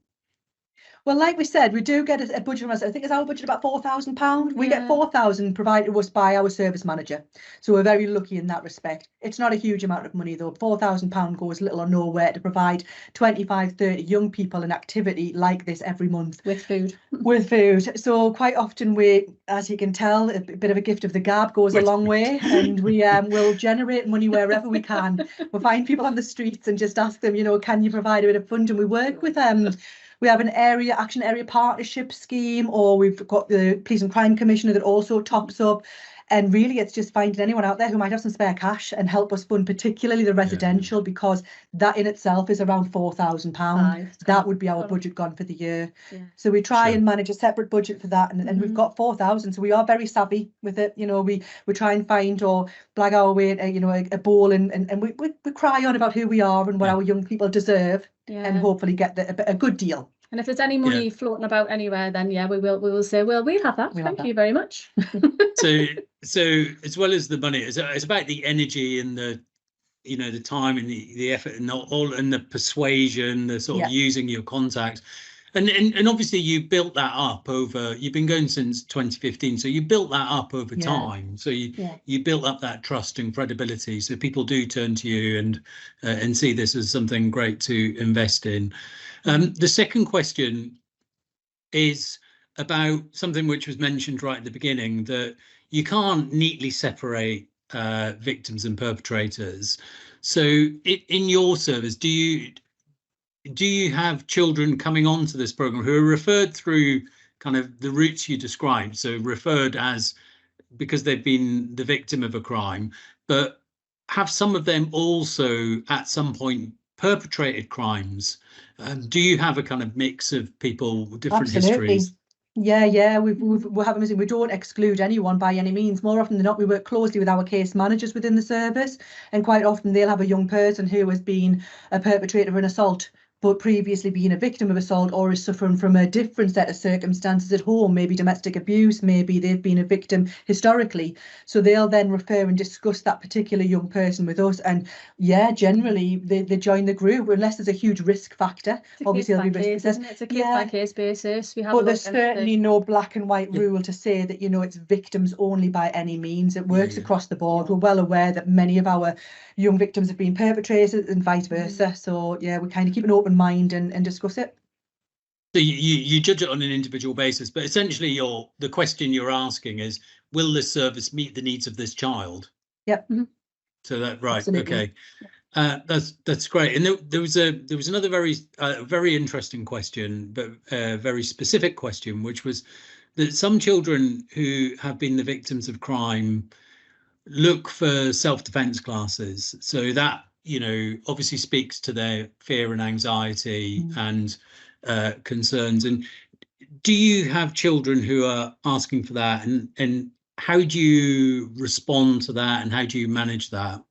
Well, like we said, we do get a budget from us. I think it's our budget about £4,000. We get £4,000 provided to us by our service manager. So we're very lucky in that respect. It's not a huge amount of money, though. £4,000 goes little or nowhere to provide 25, 30 young people an activity like this every month. With food. With food. So quite often we, as you can tell, a bit of a gift of the gab goes a long way, and we will generate money wherever we can. We'll find people on the streets and just ask them, you know, can you provide a bit of funding? We work with them. We have an action area partnership scheme, or we've got the Police and Crime Commissioner that also tops up. And really, it's just finding anyone out there who might have some spare cash and help us fund, particularly the residential, because that in itself is around £4,000. That would be our budget gone for the year. Yeah. So we try and manage a separate budget for that, and we've got 4,000. So we are very savvy with it. You know, we try and find or blag our way, you know, a ball, and we cry on about who we are and what our young people deserve, and hopefully get a good deal. And if there's any money floating about anywhere, then we will say, well, we'll have that. Thank you very much. So as well as the money, it's about the energy and the, you know, the time and the effort and all, and the persuasion, the sort of using your contacts. And obviously you built that up over, you've been going since 2015, so you built that up over time. So you built up that trust and credibility, so people do turn to you and see this as something great to invest in. The second question is about something which was mentioned right at the beginning, that you can't neatly separate victims and perpetrators. So in your service, do you have children coming onto this program who are referred through kind of the routes you described? So referred as because they've been the victim of a crime, but have some of them also at some point perpetrated crimes? Do you have a kind of mix of people with different histories? Yeah, we have a we don't exclude anyone by any means. More often than not, we work closely with our case managers within the service, and quite often they'll have a young person who has been a perpetrator of an assault, but previously been a victim of assault, or is suffering from a different set of circumstances at home, maybe domestic abuse, maybe they've been a victim historically. So they'll then refer and discuss that particular young person with us. And yeah, generally they join the group unless there's a huge risk factor. Obviously, it's a case by case basis. But there's certainly no black and white rule to say that, you know, it's victims only by any means. It works across the board. We're well aware that many of our young victims have been perpetrators and vice versa. So yeah, we kind of keep an open mind and discuss it. So you judge it on an individual basis, but essentially the question you're asking is, will this service meet the needs of this child? Yep. So that right. Absolutely. Okay. That's great. And there was another very interesting question, but a very specific question, which was that some children who have been the victims of crime look for self-defense classes. So that, you know, obviously speaks to their fear and anxiety and concerns. And do you have children who are asking for that? And how do you respond to that? And how do you manage that?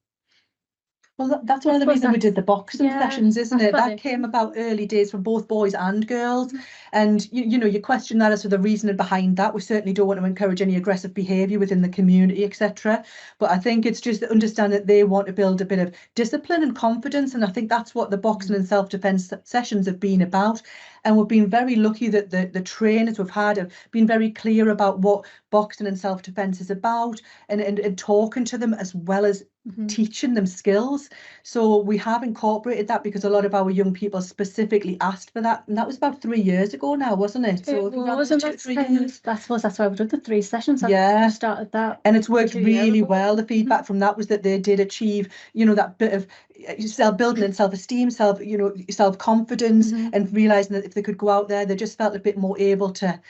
Well, that's one of the reasons we did the boxing sessions, isn't it? That came about early days from both boys and girls. And, you know, you question that as to the reasoning behind that. We certainly don't want to encourage any aggressive behaviour within the community, etc. But I think it's just to understand that they want to build a bit of discipline and confidence. And I think that's what the boxing and self-defence sessions have been about. And we've been very lucky that the trainers we've had have been very clear about what boxing and self-defence is about, and talking to them as well as teaching them skills. So we have incorporated that because a lot of our young people specifically asked for that, and that was about 3 years ago now, wasn't it? So that's why we did the 3 sessions. Yeah, started that, and it's worked really well. The feedback from that was that they did achieve, you know, that bit of self-building and self-esteem, self-confidence, and realizing that if they could go out there, they just felt a bit more able to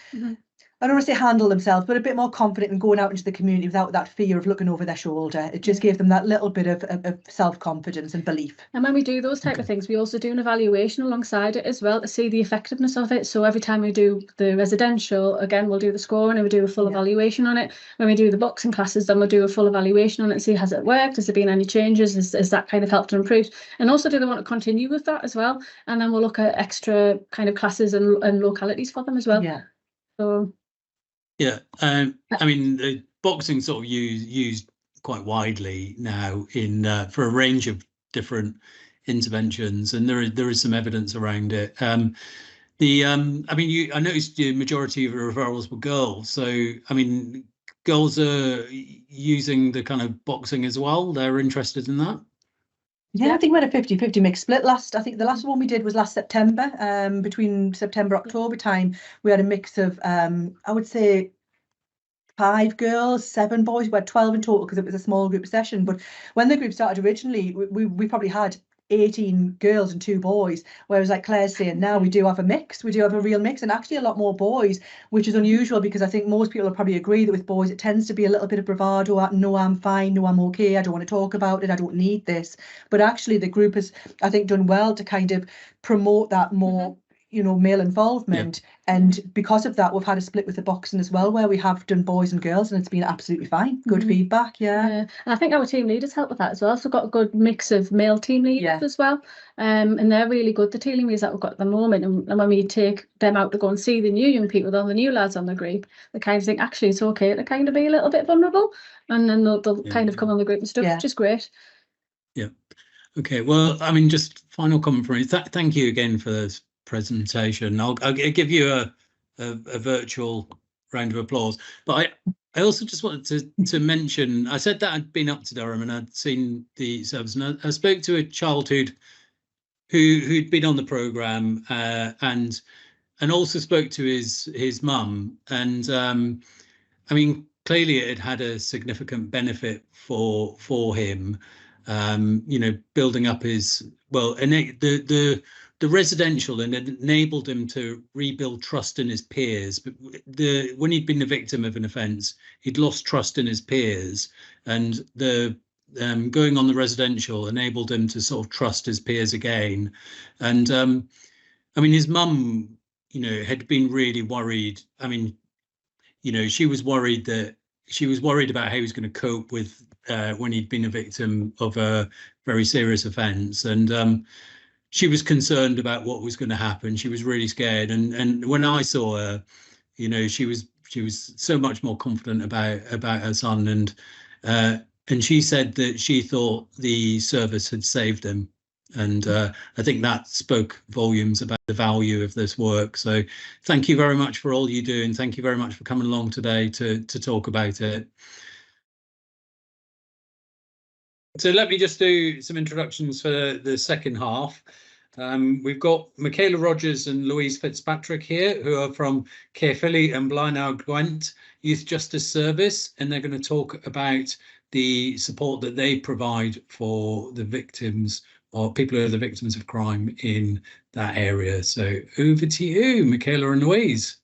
I don't want to say handle themselves, but a bit more confident in going out into the community without that fear of looking over their shoulder. It just gave them that little bit of self-confidence and belief. And when we do those type of things, we also do an evaluation alongside it as well to see the effectiveness of it. So every time we do the residential, again, we'll do the scoring and we do a full evaluation on it. When we do the boxing classes, then we'll do a full evaluation on it and see, has it worked? Has there been any changes? Is that kind of helped to improve? And also, do they want to continue with that as well? And then we'll look at extra kind of classes and localities for them as well. Yeah. So. Yeah, I mean, the boxing sort of used quite widely now in for a range of different interventions, and there is some evidence around it. I mean, I noticed the majority of your referrals were girls, so I mean, girls are using the kind of boxing as well. They're interested in that. Yeah, I think we had a 50-50 mixed split I think the last one we did was last September. Between September, October time, we had a mix of, I would say, 5 girls, 7 boys. We had 12 in total because it was a small group session. But when the group started originally, we probably had 18 girls and 2 boys, whereas like Claire's saying, now we do have a mix. We do have a real mix, and actually a lot more boys, which is unusual because I think most people will probably agree that with boys it tends to be a little bit of bravado. No, I'm fine. No, I'm okay. I don't want to talk about it. I don't need this. But actually the group has, I think, done well to kind of promote that more you know, male involvement. And because of that, we've had a split with the boxing as well, where we have done boys and girls, and it's been absolutely fine. Good feedback. And I think our team leaders help with that as well. So we've got a good mix of male team leaders as well. And they're really good, the team leaders that we've got at the moment. And when we take them out to go and see the new young people, the new lads on the group, they kind of think, actually, it's okay to kind of be a little bit vulnerable. And then they'll kind of come on the group and stuff, which is great. Yeah. Okay. Well, I mean, just final comment from me. Thank you again for this presentation. I'll give you a virtual round of applause, but I also just wanted to mention, I said that I'd been up to Durham and I'd seen the service, and I spoke to a child who'd been on the programme and also spoke to his mum, and I mean, clearly it had a significant benefit for him, you know, building up his, well, and the the residential, and it enabled him to rebuild trust in his peers. But when he'd been the victim of an offence, he'd lost trust in his peers, and the going on the residential enabled him to sort of trust his peers again. And I mean, his mum, you know, had been really worried. I mean, you know, she was worried about how he was going to cope with when he'd been a victim of a very serious offence, and she was concerned about what was going to happen. She was really scared, and when I saw her, you know, she was so much more confident about her son, and she said that she thought the service had saved him. And I think that spoke volumes about the value of this work. So thank you very much for all you do, and thank you very much for coming along today to talk about it. So let me just do some introductions for the second half. We've got Michaela Rogers and Louise Fitzpatrick here, who are from Caerphilly and Blaenau Gwent Youth Justice Service, and they're going to talk about the support that they provide for the victims or people who are the victims of crime in that area. So over to you, Michaela and Louise.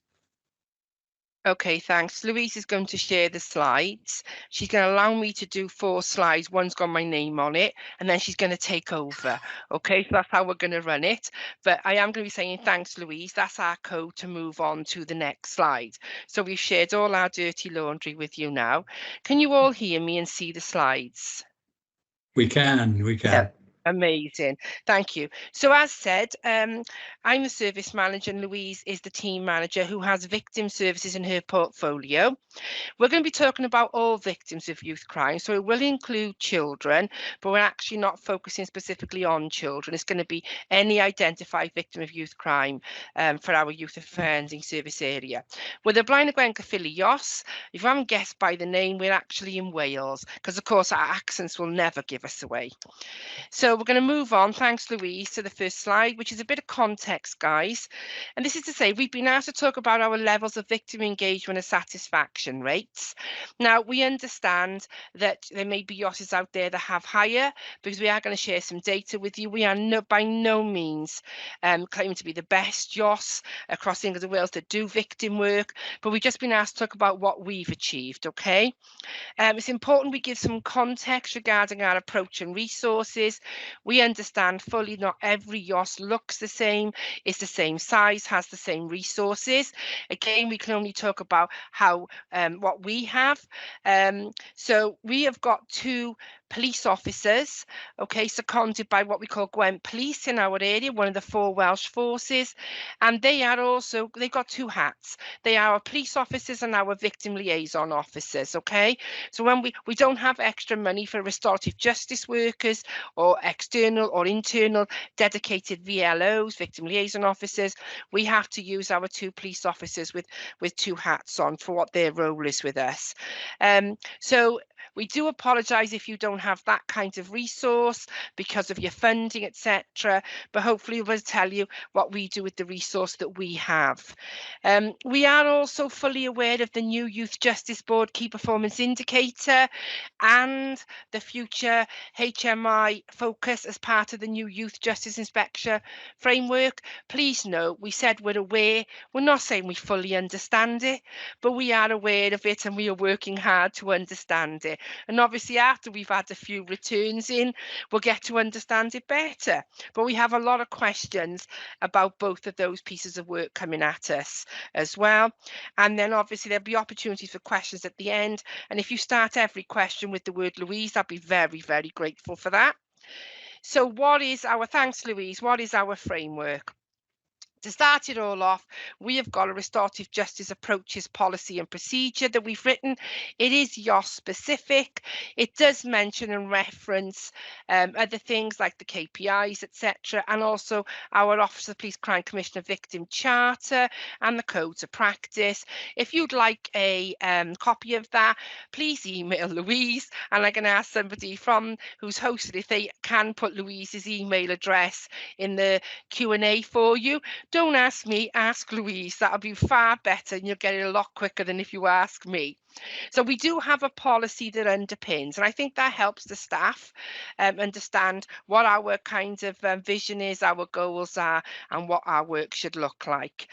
Okay, thanks. Louise is going to share the slides. She's going to allow me to do 4 slides. One's got my name on it, and then she's going to take over. Okay, so that's how we're going to run it. But I am going to be saying thanks, Louise. That's our code to move on to the next slide. So we've shared all our dirty laundry with you now. Can you all hear me and see the slides? We can. Yep. Amazing. Thank you. So as said, I'm the service manager and Louise is the team manager who has victim services in her portfolio. We're going to be talking about all victims of youth crime. So it will include children, but we're actually not focusing specifically on children. It's going to be any identified victim of youth crime for our youth offending service area. We're the Blaenau Gwent Caerphilly YOS. If you haven't guessed by the name, we're actually in Wales, because of course our accents will never give us away. So we're going to move on, thanks Louise, to the first slide, which is a bit of context, guys. And this is to say we've been asked to talk about our levels of victim engagement and satisfaction rates. Now, we understand that there may be YOSs out there that have higher, because we are going to share some data with you. We are by no means claiming to be the best YOS across England and Wales that do victim work, but we've just been asked to talk about what we've achieved, okay? It's important we give some context regarding our approach and resources. We understand fully not every YOS looks the same, is the same size, has the same resources. Again, we can only talk about how what we have. So we have got 2 police officers, okay, seconded by what we call Gwent Police in our area, one of the 4 Welsh forces, and they've got 2 hats. They are our police officers and our victim liaison officers, okay? So when we don't have extra money for restorative justice workers or external or internal dedicated VLOs, victim liaison officers, we have to use our 2 police officers with 2 hats on for what their role is with us. So we do apologise if you don't have that kind of resource because of your funding, etc. But hopefully we'll tell you what we do with the resource that we have. We are also fully aware of the new Youth Justice Board Key Performance Indicator and the future HMI focus as part of the new Youth Justice Inspection framework. Please note, we said we're aware. We're not saying we fully understand it, but we are aware of it and we are working hard to understand it. And obviously after we've had a few returns in, we'll get to understand it better. But we have a lot of questions about both of those pieces of work coming at us as well. And then obviously there'll be opportunities for questions at the end. And if you start every question with the word Louise, I'd be very, very grateful for that. So thanks Louise, what is our framework? To start it all off, we have got a restorative justice approaches policy and procedure that we've written. It is YOS specific. It does mention and reference other things like the KPIs, etc., and also our Office of Police Crime Commissioner Victim Charter and the Codes of Practice. If you'd like a copy of that, please email Louise, and I'm going to ask somebody who's hosted if they can put Louise's email address in the Q&A for you. Don't ask me, ask Louise. That'll be far better and you'll get it a lot quicker than if you ask me. So we do have a policy that underpins, and I think that helps the staff understand what our kind of vision is, our goals are, and what our work should look like.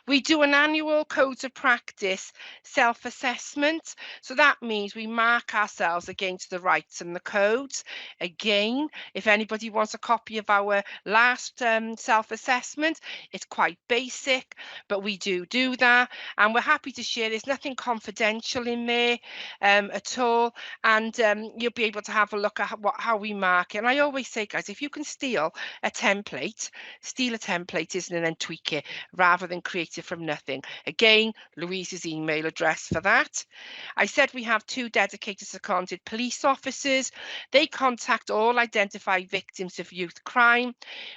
We do an annual codes of practice self-assessment. So that means we mark ourselves against the rights and the codes. Again, if anybody wants a copy of our last self-assessment, it's quite basic, but we do that, and we're happy to share. There's nothing confidential in there at all, and you'll be able to have a look at how we mark it. And I always say, guys, if you can steal a template, isn't it, and then tweak it rather than create it from nothing. Again, Louise's email address for that. I said we have 2 dedicated seconded police officers. They contact all identified victims of youth crime.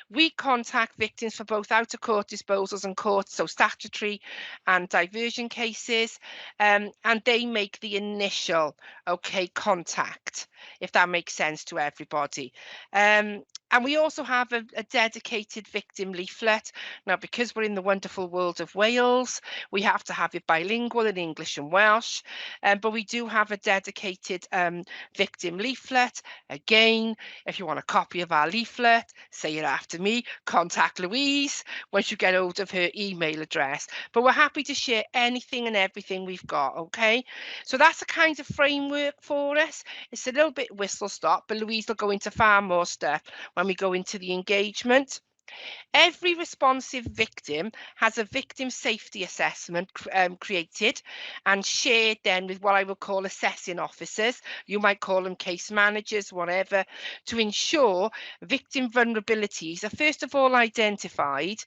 We contact victims for both out of court disposals and court, so statutory and diversion cases, and they make the initial contact, if that makes sense to everybody. And we also have a dedicated victim leaflet. Now, because we're in the wonderful world of Wales, we have to have it bilingual in English and Welsh, but we do have a dedicated victim leaflet. Again, if you want a copy of our leaflet, say it after me, contact Louise once you get hold of her email address. But we're happy to share anything and everything we've got, okay? So that's a kind of framework for us. It's a little bit whistle-stop, but Louise will go into far more stuff when we go into the engagement. Every responsive victim has a victim safety assessment created and shared then with what I would call assessing officers. You might call them case managers, whatever, to ensure victim vulnerabilities are first of all identified,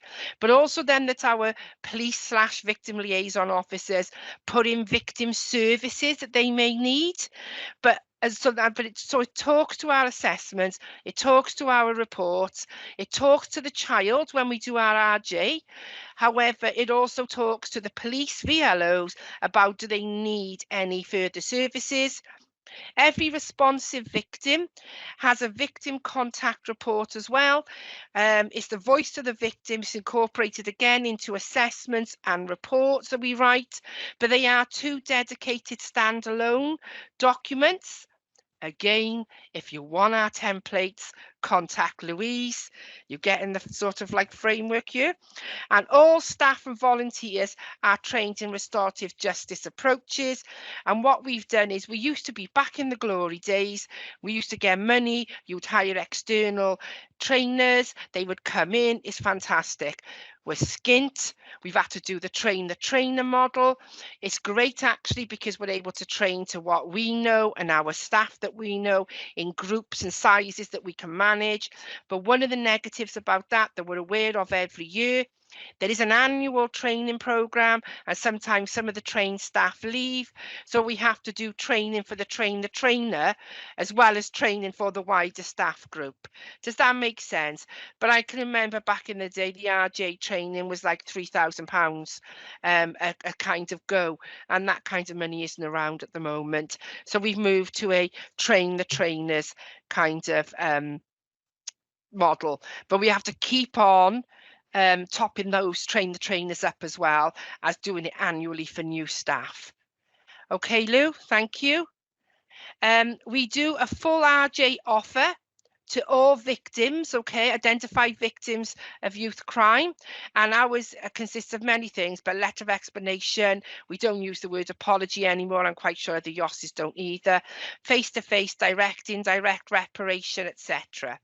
but also then that our police/victim liaison officers put in victim services that they may need. But it talks to our assessments, it talks to our reports, it talks to the child when we do our RJ. However, it also talks to the police VLOs about do they need any further services. Every responsive victim has a victim contact report as well. It's the voice of the victim. It's incorporated again into assessments and reports that we write, but they are 2 dedicated standalone documents. Again, if you want our templates, contact Louise. You get in the sort of like framework here. And all staff and volunteers are trained in restorative justice approaches. And what we've done is, we used to be back in the glory days, we used to get money, you'd hire external trainers, they would come in, it's fantastic. We're skint. We've had to do the train the trainer model. It's great actually, because we're able to train to what we know and our staff that we know in groups and sizes that we can manage. But one of the negatives about that we're aware of every year, there is an annual training program, and sometimes some of the trained staff leave. So we have to do training for the trainer, as well as training for the wider staff group. Does that make sense? But I can remember back in the day, the RJ training was like £3,000 a kind of go, and that kind of money isn't around at the moment. So we've moved to a train the trainers kind of model, but we have to keep on topping those train the trainers up as well as doing it annually for new staff. Okay, Lou, thank you. We do a full RJ offer to all victims, okay, identified victims of youth crime, and ours consists of many things, but letter of explanation, we don't use the word apology anymore, I'm quite sure the YOSs don't either, face-to-face, direct, indirect reparation, etc.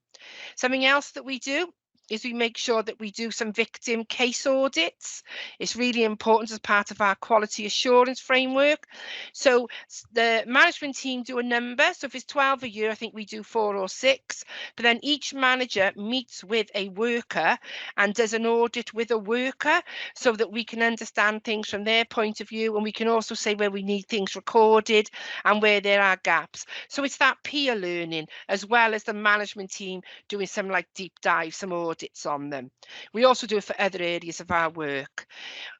Something else that we do is we make sure that we do some victim case audits. It's really important as part of our quality assurance framework. So the management team do a number. So if it's 12 a year, I think we do 4 or 6. But then each manager meets with a worker and does an audit with a worker so that we can understand things from their point of view. And we can also say where we need things recorded and where there are gaps. So it's that peer learning, as well as the management team doing some like deep dive, some audits on them. We also do it for other areas of our work.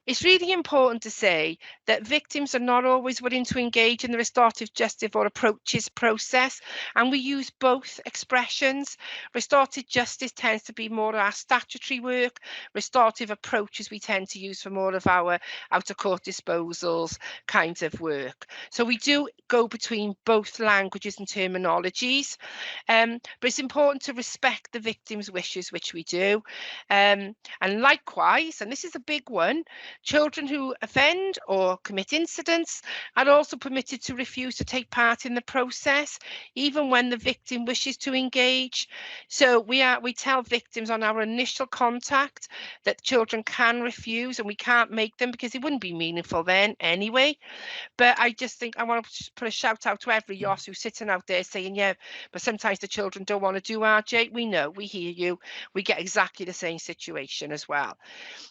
It's really important to say that victims are not always willing to engage in the restorative justice or approaches process, and we use both expressions. Restorative justice tends to be more our statutory work. Restorative approaches we tend to use for more of our out-of-court disposals kinds of work. So we do go between both languages and terminologies, but it's important to respect the victim's wishes, which we do. And likewise, and this is a big one, children who offend or commit incidents are also permitted to refuse to take part in the process, even when the victim wishes to engage. So we tell victims on our initial contact that children can refuse, and we can't make them because it wouldn't be meaningful then anyway. But I just think I want to put a shout out to every Yoss who's sitting out there saying, yeah, but sometimes the children don't want to do RJ. We know, we hear you. We get exactly the same situation as well.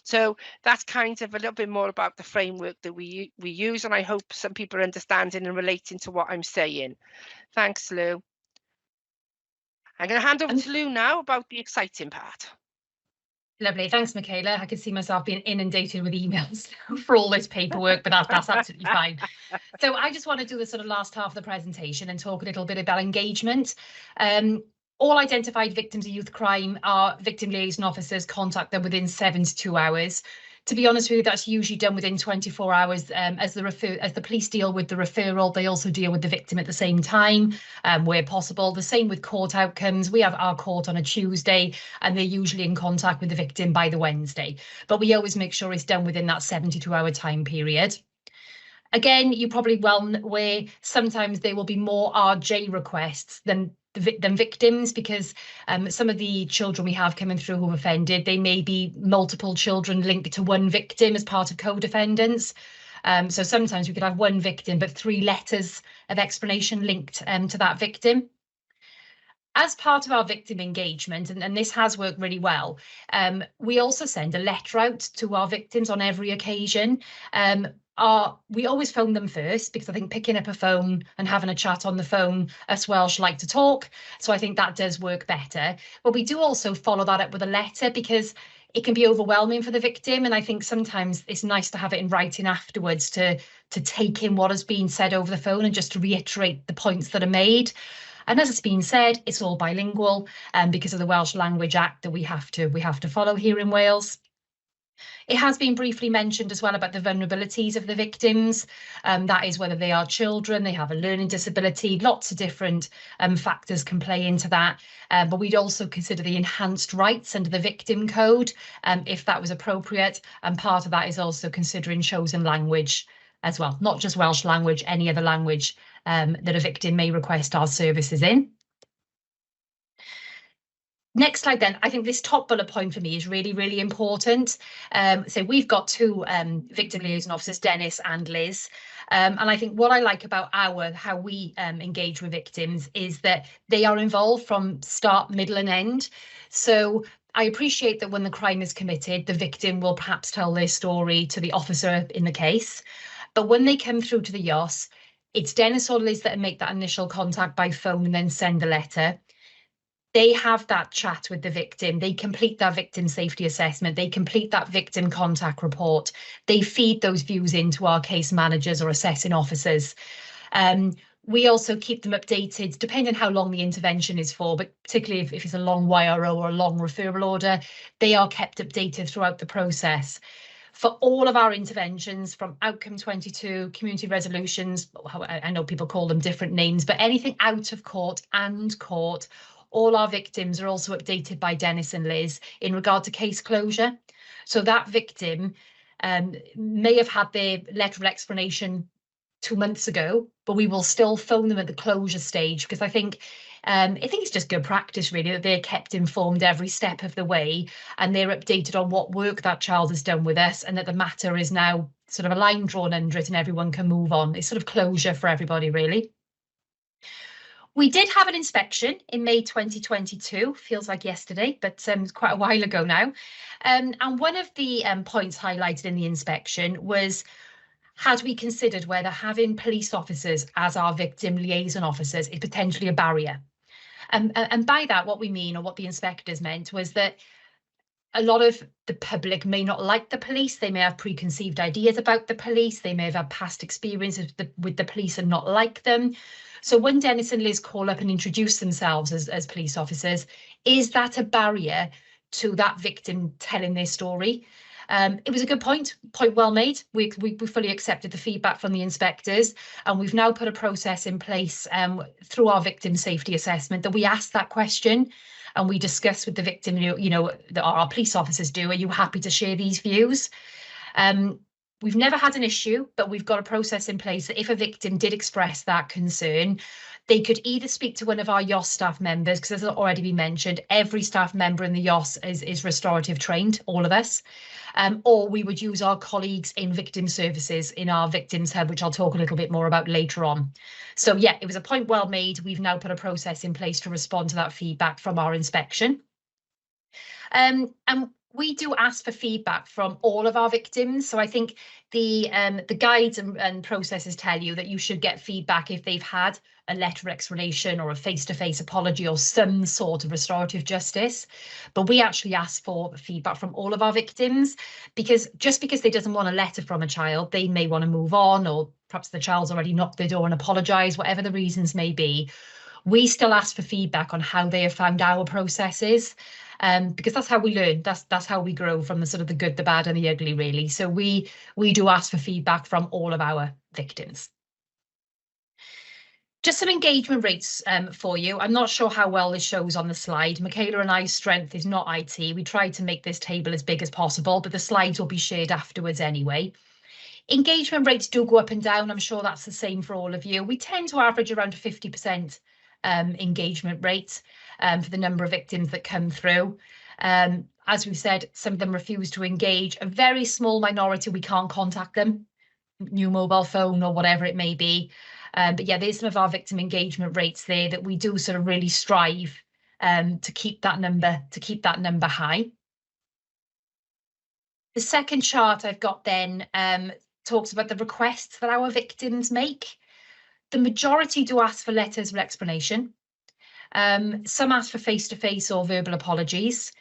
So that's kind of a little bit more about the framework that we use, and I hope some people are understanding and relating to what I'm saying. Thanks, Lou. I'm going to hand over to Lou now about the exciting part. Lovely, thanks, Michaela. I can see myself being inundated with emails for all this paperwork, but that's absolutely fine. So I just want to do the sort of last half of the presentation and talk a little bit about engagement. All identified victims of youth crime, our victim liaison officers contact them within 72 hours. To be honest with you, that's usually done within 24 hours. As the police deal with the referral, they also deal with the victim at the same time, where possible. The same with court outcomes. We have our court on a Tuesday, and they're usually in contact with the victim by the Wednesday. But we always make sure it's done within that 72-hour time period. Again, you probably well aware sometimes there will be more RJ requests than victims, because some of the children we have coming through who've offended, they may be multiple children linked to one victim as part of co-defendants. So sometimes we could have one victim, but 3 letters of explanation linked to that victim. As part of our victim engagement, and this has worked really well, we also send a letter out to our victims on every occasion. We always phone them first, because I think picking up a phone and having a chat on the phone, us Welsh like to talk, so I think that does work better. But we do also follow that up with a letter, because it can be overwhelming for the victim, and I think sometimes it's nice to have it in writing afterwards to take in what has been said over the phone and just to reiterate the points that are made. And as it's been said, it's all bilingual, because of the Welsh Language Act that we have to follow here in Wales. It has been briefly mentioned as well about the vulnerabilities of the victims. That is whether they are children, they have a learning disability, lots of different factors can play into that. But we'd also consider the enhanced rights under the victim code, if that was appropriate. And part of that is also considering chosen language as well, not just Welsh language, any other language that a victim may request our services in. Next slide then. I think this top bullet point for me is really, really important. So we've got 2 victim liaison officers, Dennis and Liz. And I think what I like about how we engage with victims is that they are involved from start, middle and end. So I appreciate that when the crime is committed, the victim will perhaps tell their story to the officer in the case. But when they come through to the Yoss, it's Dennis or Liz that make that initial contact by phone and then send a letter. They have that chat with the victim, they complete that victim safety assessment, they complete that victim contact report, they feed those views into our case managers or assessing officers. We also keep them updated, depending on how long the intervention is for, but particularly if it's a long YRO or a long referral order, they are kept updated throughout the process. For all of our interventions, from Outcome 22, community resolutions, I know people call them different names, but anything out of court and court, all our victims are also updated by Dennis and Liz in regard to case closure. So that victim may have had their letter of explanation 2 months ago, but we will still phone them at the closure stage, because I think it's just good practice really that they're kept informed every step of the way and they're updated on what work that child has done with us, and that the matter is now sort of a line drawn under it and everyone can move on. It's sort of closure for everybody really. We did have an inspection in May 2022, feels like yesterday, but it's quite a while ago now. And one of the points highlighted in the inspection was, had we considered whether having police officers as our victim liaison officers is potentially a barrier? And by that, what we mean, or what the inspectors meant, was that a lot of the public may not like the police. They may have preconceived ideas about the police. They may have had past experiences with the police and not like them. So when Dennis and Liz call up and introduce themselves as police officers, is that a barrier to that victim telling their story? It was a good point well made. We fully accepted the feedback from the inspectors, and we've now put a process in place through our victim safety assessment that we ask that question and we discuss with the victim, that our police officers do, are you happy to share these views? We've never had an issue, but we've got a process in place that if a victim did express that concern, they could either speak to one of our YOS staff members, because as already been mentioned, every staff member in the YOS is restorative trained, all of us, or we would use our colleagues in victim services in our victims hub, which I'll talk a little bit more about later on. So yeah, it was a point well made. We've now put a process in place to respond to that feedback from our inspection. And we do ask for feedback from all of our victims. So I think the guides and processes tell you that you should get feedback if they've had a letter of explanation or a face-to-face apology or some sort of restorative justice. But we actually ask for feedback from all of our victims, because just because they doesn't want a letter from a child, they may want to move on, or perhaps the child's already knocked their door and apologised, whatever the reasons may be. We still ask for feedback on how they have found our processes. Because that's how we learn, that's how we grow, from the sort of the good, the bad and the ugly, really. So we do ask for feedback from all of our victims. Just some engagement rates for you. I'm not sure how well this shows on the slide. Michaela and I's strength is not IT. We tried to make this table as big as possible, but the slides will be shared afterwards anyway. Engagement rates do go up and down. I'm sure that's the same for all of you. We tend to average around 50% engagement rate for the number of victims that come through. As we've said, some of them refuse to engage. A very small minority, we can't contact them, new mobile phone or whatever it may be. But yeah, there's some of our victim engagement rates there that we do sort of really strive to keep that number high. The second chart I've got then talks about the requests that our victims make. The majority do ask for letters of explanation. Some ask for face-to-face or verbal apologies.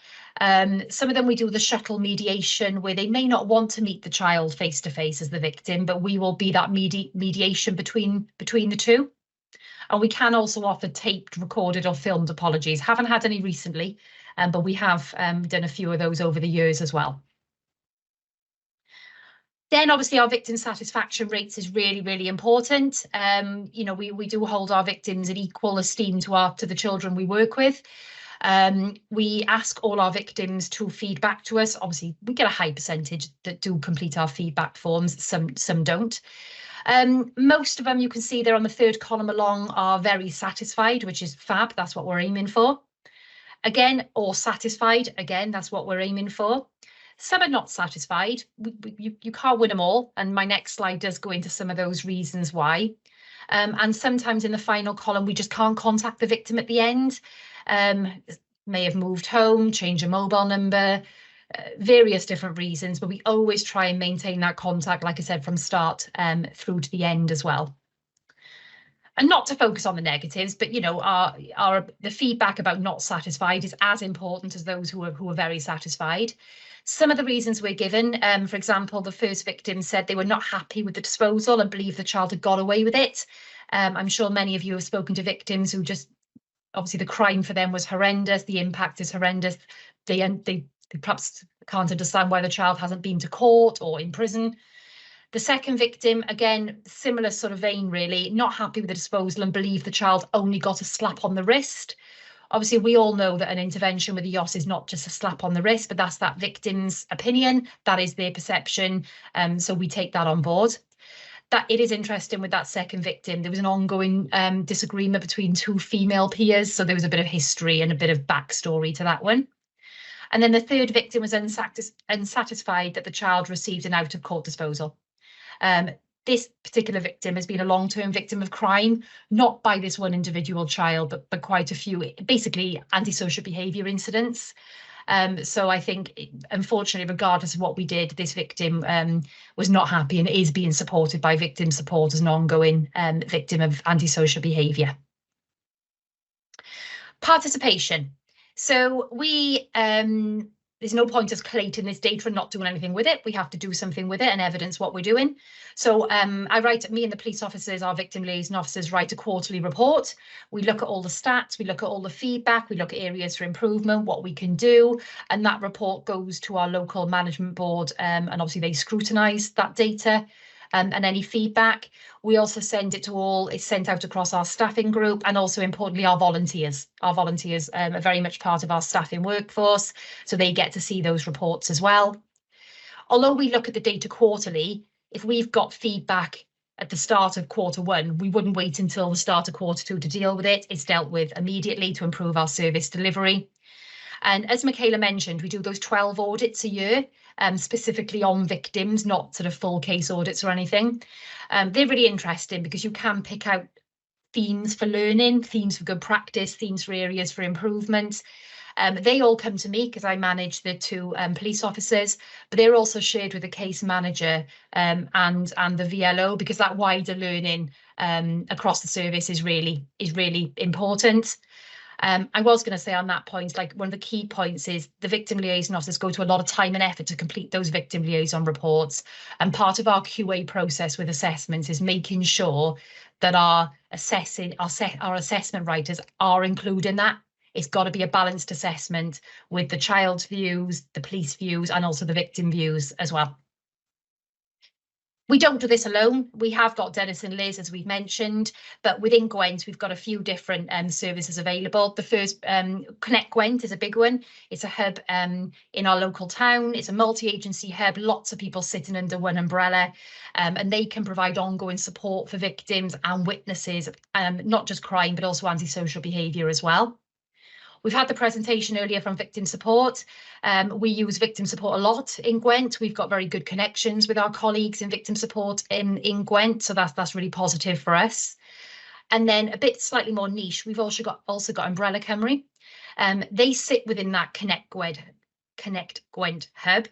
Some of them we do the shuttle mediation, where they may not want to meet the child face-to-face as the victim, but we will be that mediation between the two. And we can also offer taped, recorded or filmed apologies. Haven't had any recently, but we have done a few of those over the years as well. Then obviously our victim satisfaction rates is really, really important. We do hold our victims in equal esteem to the children we work with. We ask all our victims to feed back to us. Obviously, we get a high percentage that do complete our feedback forms, some don't. Most of them, you can see there on the third column along, are very satisfied, which is fab. That's what we're aiming for. Again, or satisfied, again, that's what we're aiming for. Some are not satisfied. You can't win them all. And my next slide does go into some of those reasons why. And sometimes in the final column, we just can't contact the victim at the end. May have moved home, change a mobile number, various different reasons, but we always try and maintain that contact, like I said, from start through to the end as well. And not to focus on the negatives, but the feedback about not satisfied is as important as those who are very satisfied. Some of the reasons we're given, for example, the first victim said they were not happy with the disposal and believed the child had got away with it. I'm sure many of you have spoken to victims who just, obviously the crime for them was horrendous, the impact is horrendous. They perhaps can't understand why the child hasn't been to court or in prison. The second victim, again, similar sort of vein really, not happy with the disposal and believe the child only got a slap on the wrist. Obviously, we all know that an intervention with a YOS is not just a slap on the wrist, but that's that victim's opinion. That is their perception. So we take that on board. That it is interesting with that second victim, there was an ongoing disagreement between two female peers. So there was a bit of history and a bit of backstory to that one. And then the third victim was unsatisfied that the child received an out-of-court disposal. This particular victim has been a long-term victim of crime, not by this one individual child, but quite a few, basically antisocial behaviour incidents. So I think, unfortunately, regardless of what we did, this victim was not happy and is being supported by victim support as an ongoing victim of antisocial behaviour. Participation. So we there's no point us collating this data and not doing anything with it. We have to do something with it and evidence what we're doing. So me and the police officers, our victim liaison officers, write a quarterly report. We look at all the stats, we look at all the feedback, we look at areas for improvement, what we can do, and that report goes to our local management board, and obviously they scrutinise that data. And any feedback. We also send it to all, it's sent out across our staffing group, and also importantly our volunteers. Our volunteers are very much part of our staffing workforce, so they get to see those reports as well. Although we look at the data quarterly, if we've got feedback at the start of Q1, we wouldn't wait until the start of Q2 to deal with it. It's dealt with immediately to improve our service delivery. And as Michaela mentioned, we do those 12 audits a year, specifically on victims, not sort of full case audits or anything. They're really interesting because you can pick out themes for learning, themes for good practice, themes for areas for improvement. They all come to me because I manage the 2 police officers, but they're also shared with the case manager and the VLO, because that wider learning across the service is really important. I was going to say on that point, like one of the key points is the victim liaison officers go to a lot of time and effort to complete those victim liaison reports. And part of our QA process with assessments is making sure that our assessment writers are including that. It's got to be a balanced assessment with the child's views, the police views, and also the victim views as well. We don't do this alone. We have got Dennis and Liz, as we've mentioned, but within Gwent, we've got a few different services available. The first, Connect Gwent is a big one. It's a hub in our local town. It's a multi-agency hub, lots of people sitting under one umbrella, and they can provide ongoing support for victims and witnesses, not just crime, but also antisocial behaviour as well. We've had the presentation earlier from Victim Support. We use Victim Support a lot in Gwent. We've got very good connections with our colleagues in Victim Support in Gwent, so that's really positive for us. And then a bit slightly more niche, we've also got Umbrella Cymru. They sit within that Connect Gwent hub,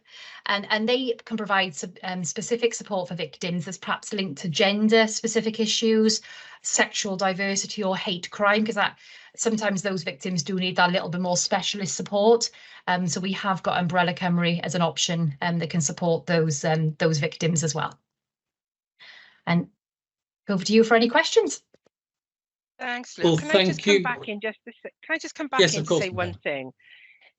and they can provide specific support for victims that's perhaps linked to gender specific issues, sexual diversity or hate crime, because that sometimes those victims do need that little bit more specialist support. So we have got Umbrella Cymru as an option that can support those victims as well. And over to you for any questions. Thanks, Lou. Can I just come back in and say one thing?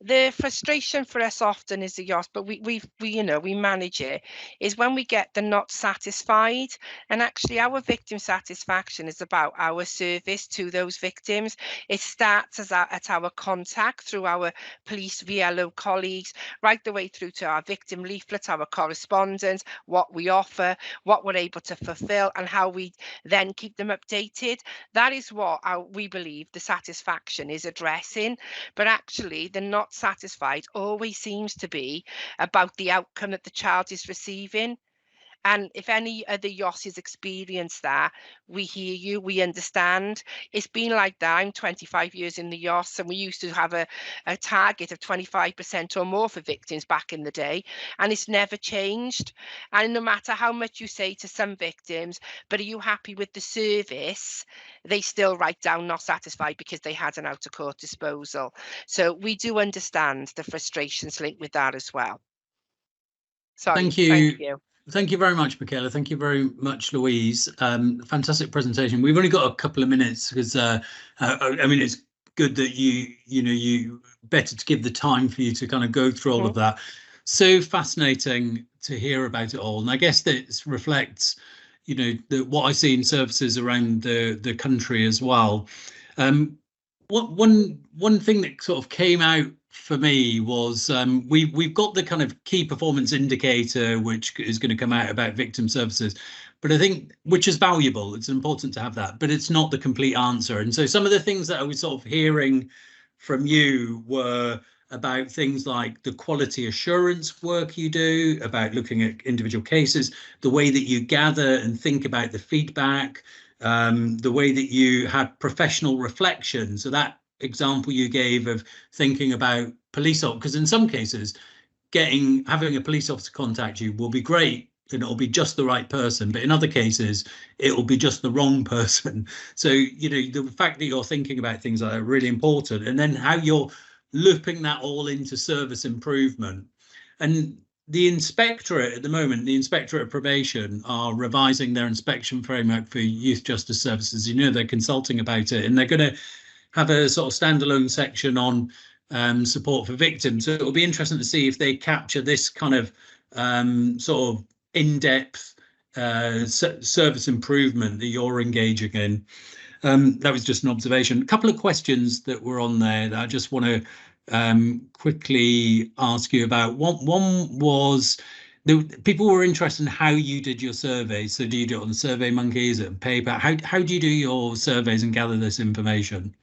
The frustration for us often is the YOS, but we manage it, is when we get the not satisfied. And actually our victim satisfaction is about our service to those victims. It starts at our contact through our police VLO colleagues, right the way through to our victim leaflet, our correspondence, what we offer, what we're able to fulfill, and how we then keep them updated. That is what we believe the satisfaction is addressing. But actually the not satisfied always seems to be about the outcome that the child is receiving. And if any other YOSs experience that, we hear you, we understand. It's been like that. I'm 25 years in the YOS, and we used to have a target of 25% or more for victims back in the day, and it's never changed. And no matter how much you say to some victims, but are you happy with the service, they still write down not satisfied because they had an out of court disposal. So we do understand the frustrations linked with that as well. Sorry, thank you. Thank you very much, Michaela. Thank you very much, Louise. Fantastic presentation. We've only got a couple of minutes because I mean, it's good that you better to give the time for you to kind of go through all of that. So fascinating to hear about it all, and I guess that reflects, what I see in services around the country as well. One thing that sort of came out for me was we've got the kind of key performance indicator, which is going to come out about victim services, but I think which is valuable. It's important to have that, but it's not the complete answer. And so some of the things that I was sort of hearing from you were about things like the quality assurance work you do, about looking at individual cases, the way that you gather and think about the feedback, the way that you had professional reflection. So that example you gave of thinking about police officers, because in some cases having a police officer contact you will be great and it'll be just the right person, but in other cases it will be just the wrong person. So the fact that you're thinking about things like that are really important, and then how you're looping that all into service improvement. And the inspectorate at the moment, the inspectorate of probation are revising their inspection framework for youth justice services. You know, they're consulting about it, and they're going to have a sort of standalone section on support for victims. So it'll be interesting to see if they capture this kind of sort of in-depth service improvement that you're engaging in. That was just an observation. A couple of questions that were on there that I just want to quickly ask you about. One was people were interested in how you did your survey. So do you do it on SurveyMonkey? Is it on paper? How do you do your surveys and gather this information?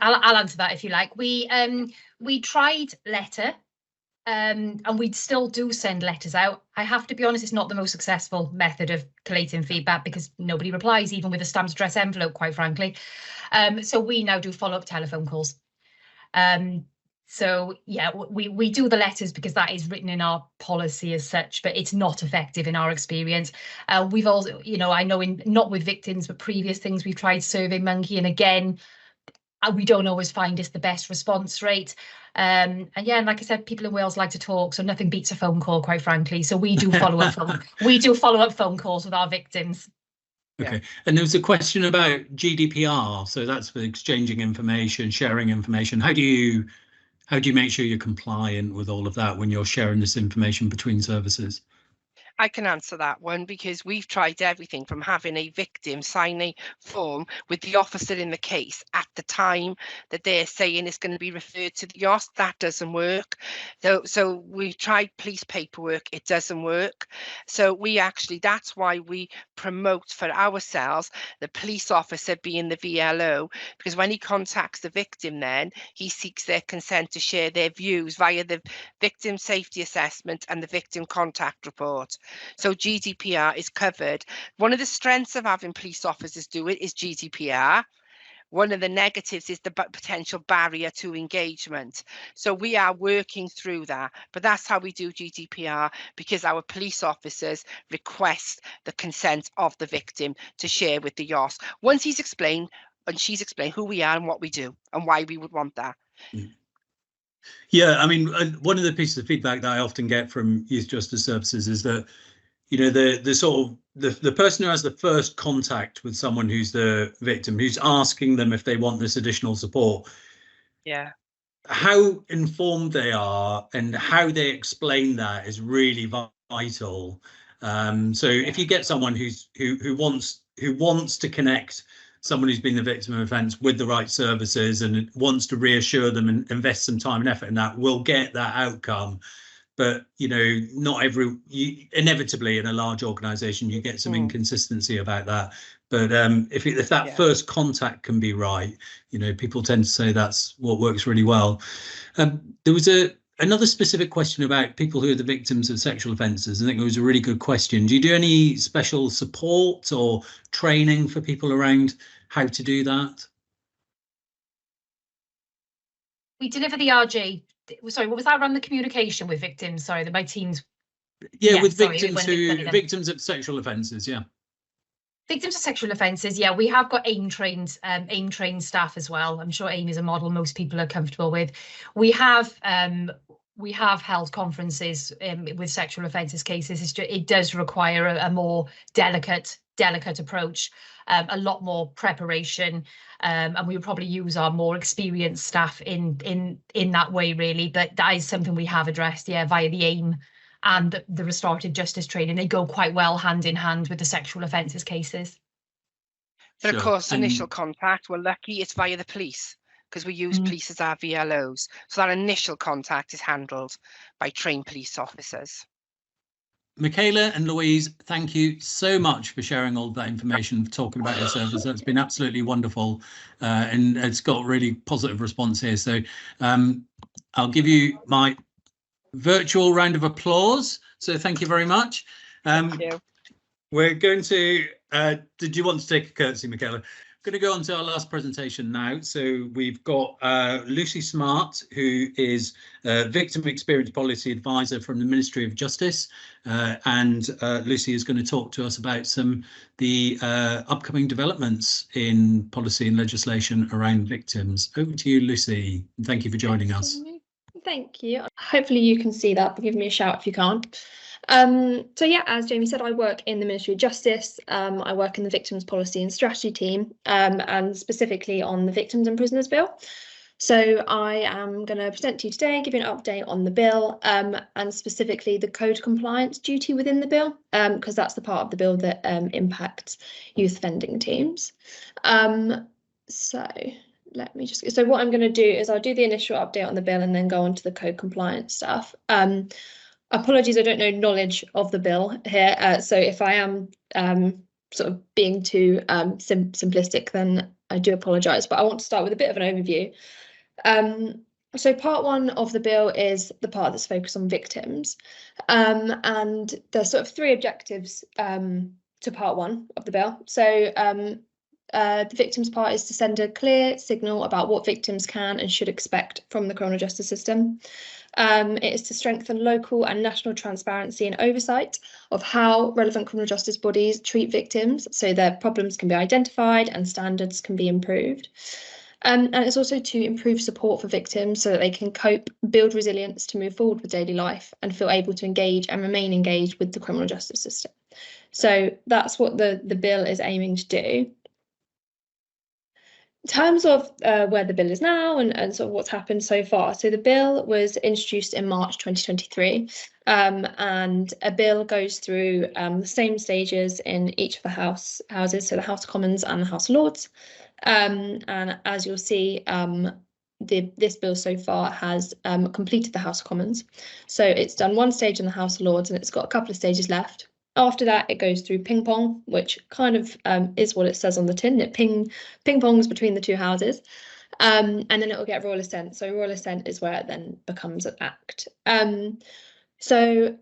I'll answer that if you like. We tried letter, and we still do send letters out. I have to be honest, it's not the most successful method of collating feedback because nobody replies, even with a stamped address envelope, quite frankly. So we now do follow-up telephone calls. So yeah, we do the letters because that is written in our policy as such, but it's not effective in our experience. We've also, you know, I know not with victims, but previous things we've tried SurveyMonkey, and again, we don't always find it's the best response rate. And yeah, and like I said, people in Wales like to talk, so nothing beats a phone call, quite frankly. So we do follow up phone calls with our victims. Okay, yeah. And there was a question about GDPR. So that's for exchanging information, sharing information. How do you make sure you're compliant with all of that when you're sharing this information between services? I can answer that one because we've tried everything from having a victim sign a form with the officer in the case at the time that they're saying it's going to be referred to the YOS. That doesn't work. So we've tried police paperwork. It doesn't work. So that's why we promote for ourselves the police officer being the VLO, because when he contacts the victim, then he seeks their consent to share their views via the victim safety assessment and the victim contact report. So GDPR is covered. One of the strengths of having police officers do it is GDPR. One of the negatives is the potential barrier to engagement. So we are working through that, but that's how we do GDPR, because our police officers request the consent of the victim to share with the YOS. Once he's explained and she's explained who we are and what we do and why we would want that. Yeah, I mean, one of the pieces of feedback that I often get from youth justice services is that, you know, the sort of the person who has the first contact with someone who's the victim, who's asking them if they want this additional support. Yeah. How informed they are and how they explain that is really vital. So if you get someone who wants to connect someone who's been the victim of offence with the right services and wants to reassure them and invest some time and effort in that, will get that outcome. But, you know, not inevitably in a large organisation, you get some inconsistency about that. But if that first contact can be right, you know, people tend to say that's what works really well. There was another specific question about people who are the victims of sexual offences. I think it was a really good question. Do you do any special support or training for people around how to do that? We deliver the RG. Sorry, what was that around the communication with victims? Sorry, that my team's. Yeah, with victims of sexual offences. Yeah. Victims of sexual offences, yeah, we have got AIM trained staff as well. I'm sure AIM is a model most people are comfortable with. We have held conferences with sexual offences cases. It does require a more delicate approach, a lot more preparation, and we would probably use our more experienced staff in that way, really. But that is something we have addressed, yeah, via the AIM and the restorative justice training. They go quite well hand in hand with the sexual offences cases. But of course, initial contact, we're lucky it's via the police, because we use police as our VLOs. So that initial contact is handled by trained police officers. Michaela and Louise, thank you so much for sharing all that information, for talking about your service. That's been absolutely wonderful, and it's got really positive response here. So I'll give you my virtual round of applause. So thank you very much. Thank you. We're going to, did you want to take a curtsy, Michaela? going to go on to our last presentation now. So we've got Lucy Smart, who is Victim Experience Policy Advisor from the Ministry of Justice. And Lucy is going to talk to us about the upcoming developments in policy and legislation around victims. Over to you, Lucy. And thank you for joining us. Thank you. Hopefully you can see that, but give me a shout if you can't. So yeah, as Jamie said, I work in the Ministry of Justice. I work in the Victims Policy and Strategy team, and specifically on the Victims and Prisoners Bill. So I am going to present to you today, give you an update on the bill, and specifically the code compliance duty within the bill, because that's the part of the bill that impacts youth offending teams. So what I'm going to do is I'll do the initial update on the bill and then go on to the code compliance stuff. Apologies, I don't know knowledge of the bill here, so if I am sort of being too simplistic, then I do apologise, but I want to start with a bit of an overview. So part one of the bill is the part that's focused on victims, and there's sort of three objectives to part one of the bill. So the victims part is to send a clear signal about what victims can and should expect from the criminal justice system. It is to strengthen local and national transparency and oversight of how relevant criminal justice bodies treat victims, so their problems can be identified and standards can be improved. And it's also to improve support for victims so that they can cope, build resilience to move forward with daily life and feel able to engage and remain engaged with the criminal justice system. So that's what the bill is aiming to do. In terms of where the bill is now and sort of what's happened so far, so the bill was introduced in March 2023, and a bill goes through the same stages in each of the houses, so the House of Commons and the House of Lords. And as you'll see, this bill so far has completed the House of Commons. So it's done one stage in the House of Lords and it's got a couple of stages left. After that, it goes through ping pong, which kind of is what it says on the tin. It ping pongs between the two houses, and then it will get royal assent. So royal assent is where it then becomes an act. So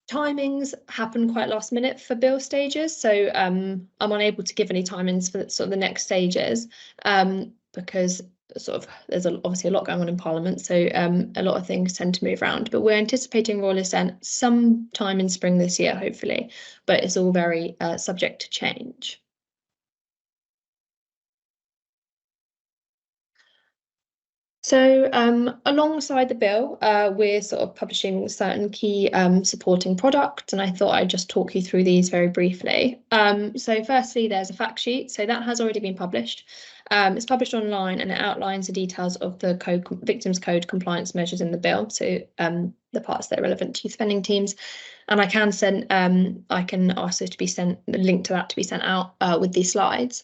timings happen quite last minute for bill stages. So I'm unable to give any timings for sort of the next stages because sort of there's obviously a lot going on in Parliament, so a lot of things tend to move around, but we're anticipating royal assent sometime in spring this year, hopefully, but it's all very subject to change. So alongside the bill, we're sort of publishing certain key supporting products, and I thought I'd just talk you through these very briefly. So firstly, there's a fact sheet, so that has already been published. It's published online and it outlines the details of the victims code compliance measures in the bill, so the parts that are relevant to youth offending teams. And I can ask it to be sent, the link to that to be sent out with these slides.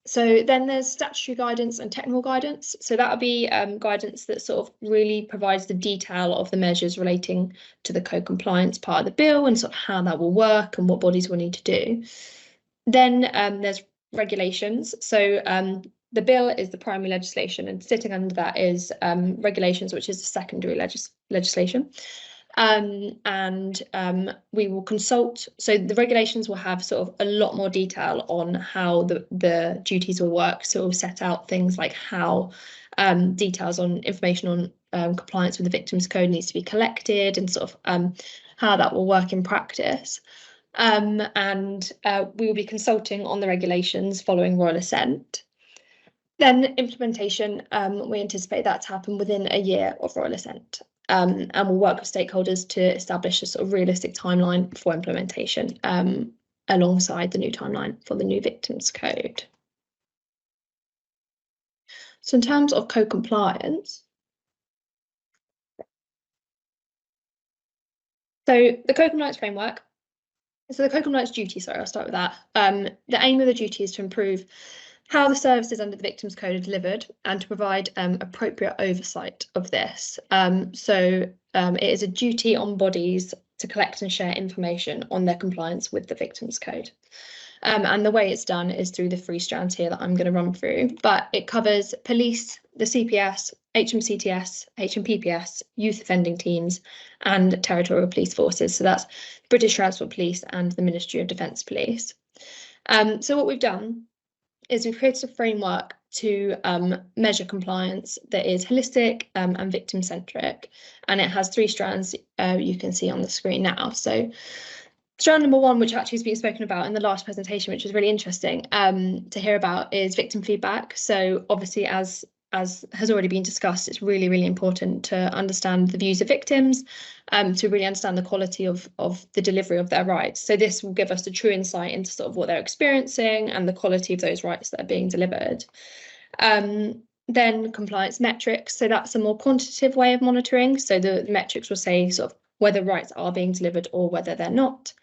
So then there's statutory guidance and technical guidance. So that would be guidance that sort of really provides the detail of the measures relating to the code compliance part of the bill and sort of how that will work and what bodies will need to do. Then there's regulations. So the bill is the primary legislation, and sitting under that is regulations, which is the secondary legislation. And we will consult. So the regulations will have sort of a lot more detail on how the duties will work. So it will set out things like how details on information on compliance with the Victims Code needs to be collected and sort of how that will work in practice. And we will be consulting on the regulations following royal assent. Then implementation, we anticipate that to happen within a year of royal assent. And we'll work with stakeholders to establish a sort of realistic timeline for implementation alongside the new timeline for the new Victims Code. So in terms of code compliance, so the code compliance framework, so the code compliance duty, sorry, I'll start with that. The aim of the duty is to improve how the services under the Victims Code are delivered and to provide appropriate oversight of this. So it is a duty on bodies to collect and share information on their compliance with the Victims Code. And the way it's done is through the three strands here that I'm going to run through, but it covers police, the CPS, HMCTS, HMPPS, youth offending teams, and territorial police forces. So that's British Transport Police and the Ministry of Defence Police. So what we've done is we've created a framework to measure compliance that is holistic and victim-centric, and it has 3 strands you can see on the screen now. So strand number 1, which actually has been spoken about in the last presentation, which is really interesting to hear about, is victim feedback. So obviously, as has already been discussed, it's really, really important to understand the views of victims, to really understand the quality of the delivery of their rights. So this will give us a true insight into sort of what they're experiencing and the quality of those rights that are being delivered. Then compliance metrics. So that's a more quantitative way of monitoring. So the metrics will say sort of whether rights are being delivered or whether they're not.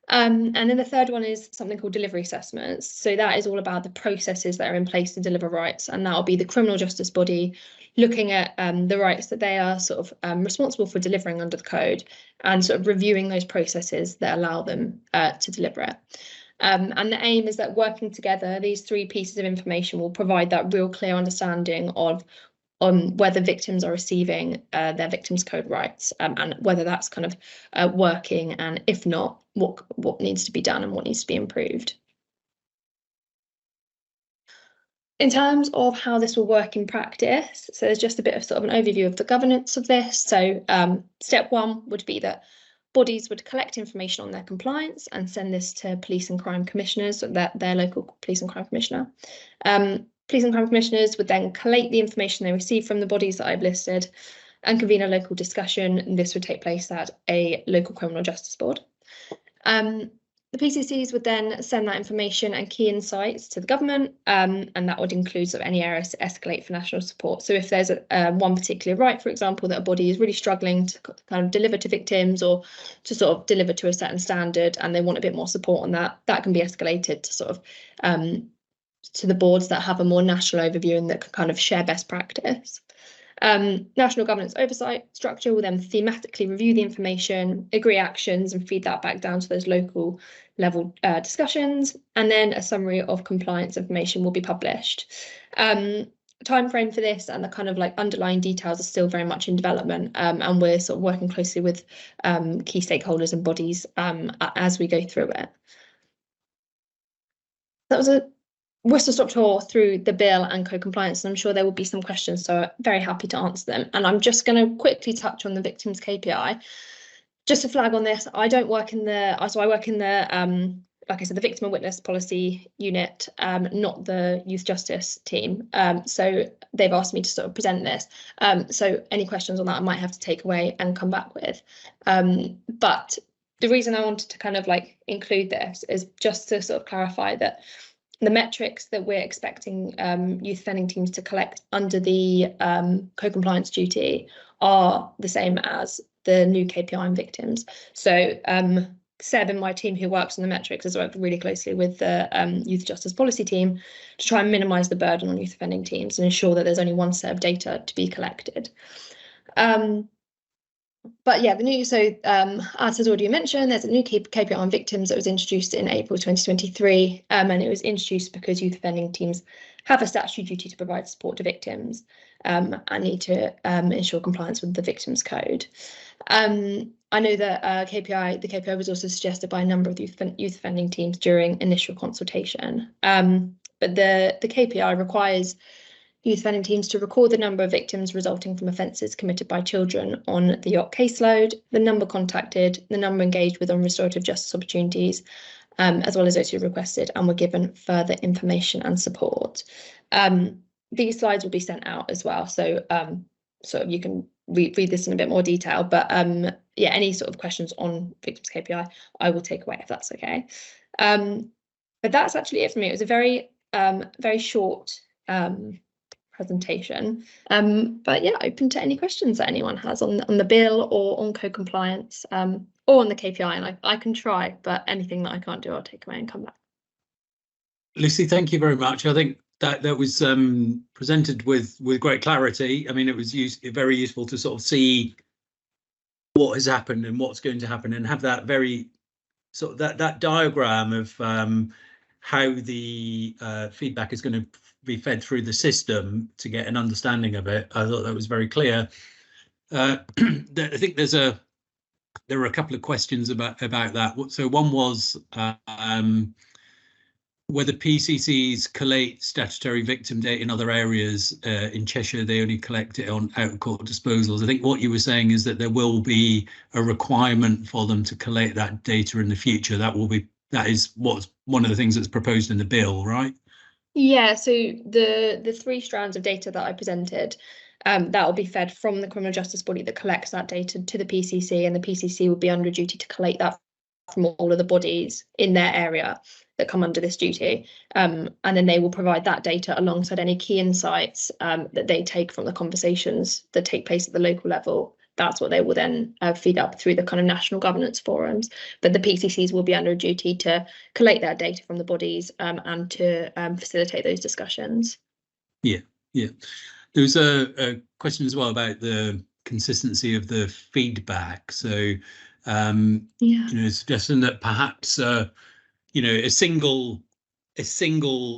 And then the third one is something called delivery assessments. So that is all about the processes that are in place to deliver rights, and that will be the criminal justice body looking at the rights that they are sort of responsible for delivering under the code, and sort of reviewing those processes that allow them to deliver it. And the aim is that working together, these 3 pieces of information will provide that real clear understanding of whether victims are receiving their victims' code rights, and whether that's kind of working, and if not, what needs to be done and what needs to be improved. In terms of how this will work in practice, so there's just a bit of sort of an overview of the governance of this. So step 1 would be that bodies would collect information on their compliance and send this to police and crime commissioners, so their local police and crime commissioner. Police and crime commissioners would then collate the information they receive from the bodies that I've listed and convene a local discussion, and this would take place at a local criminal justice board. The PCCs would then send that information and key insights to the government, and that would include sort of any areas to escalate for national support. So if there's one particular right, for example, that a body is really struggling to kind of deliver to victims or to sort of deliver to a certain standard, and they want a bit more support on that, that can be escalated to sort of to the boards that have a more national overview and that can kind of share best practice. National governance oversight structure will then thematically review the information, agree actions, and feed that back down to those local level discussions. And then a summary of compliance information will be published. Time frame for this and the kind of like underlying details are still very much in development, and we're sort of working closely with key stakeholders and bodies as we go through it. That was a whistle-stop tour through the bill and code compliance, and I'm sure there will be some questions, so I'm very happy to answer them. And I'm just going to quickly touch on the victims KPI. Just to flag on this, I don't work in the, so I work in the, like I said, the victim and witness policy unit, not the youth justice team. So they've asked me to sort of present this. So any questions on that I might have to take away and come back with. But the reason I wanted to kind of like include this is just to sort of clarify that the metrics that we're expecting youth offending teams to collect under the co-compliance duty are the same as the new KPI on victims. So Seb and my team who works on the metrics has worked really closely with the youth justice policy team to try and minimise the burden on youth offending teams and ensure that there's only one set of data to be collected. But yeah, the new, so as has already mentioned, there's a new KPI on victims that was introduced in April 2023, and it was introduced because youth offending teams have a statutory duty to provide support to victims and need to ensure compliance with the Victims Code. I know that the KPI was also suggested by a number of youth offending teams during initial consultation, but the KPI requires youth offending teams to record the number of victims resulting from offences committed by children on the YOC caseload, the number contacted, the number engaged with on restorative justice opportunities, as well as those who requested and were given further information and support. These slides will be sent out as well, so you can read this in a bit more detail. But yeah, any sort of questions on victims KPI, I will take away if that's okay. But that's actually it for me. It was a very very short presentation, but yeah, open to any questions that anyone has on the bill or on co-compliance or on the KPI, and I can try, but anything that I can't do I'll take away and come back. Lucy, thank you very much. I think that was presented with great clarity. I mean, it was very useful to sort of see what has happened and what's going to happen, and have that very sort of that diagram of how the feedback is going to be fed through the system to get an understanding of it. I thought that was very clear. I think there were a couple of questions about that. So one was whether PCCs collate statutory victim data in other areas. In Cheshire, they only collect it on out-of-court disposals. I think what you were saying is that there will be a requirement for them to collate that data in the future. That is what's one of the things that's proposed in the bill, right? Yeah, so the 3 strands of data that I presented, that will be fed from the criminal justice body that collects that data to the PCC, and the PCC will be under duty to collate that from all of the bodies in their area that come under this duty, and then they will provide that data alongside any key insights that they take from the conversations that take place at the local level. That's what they will then feed up through the kind of national governance forums. But the PCCs will be under a duty to collate that data from the bodies and to facilitate those discussions. Yeah. There was a question as well about the consistency of the feedback. So, suggesting that perhaps a single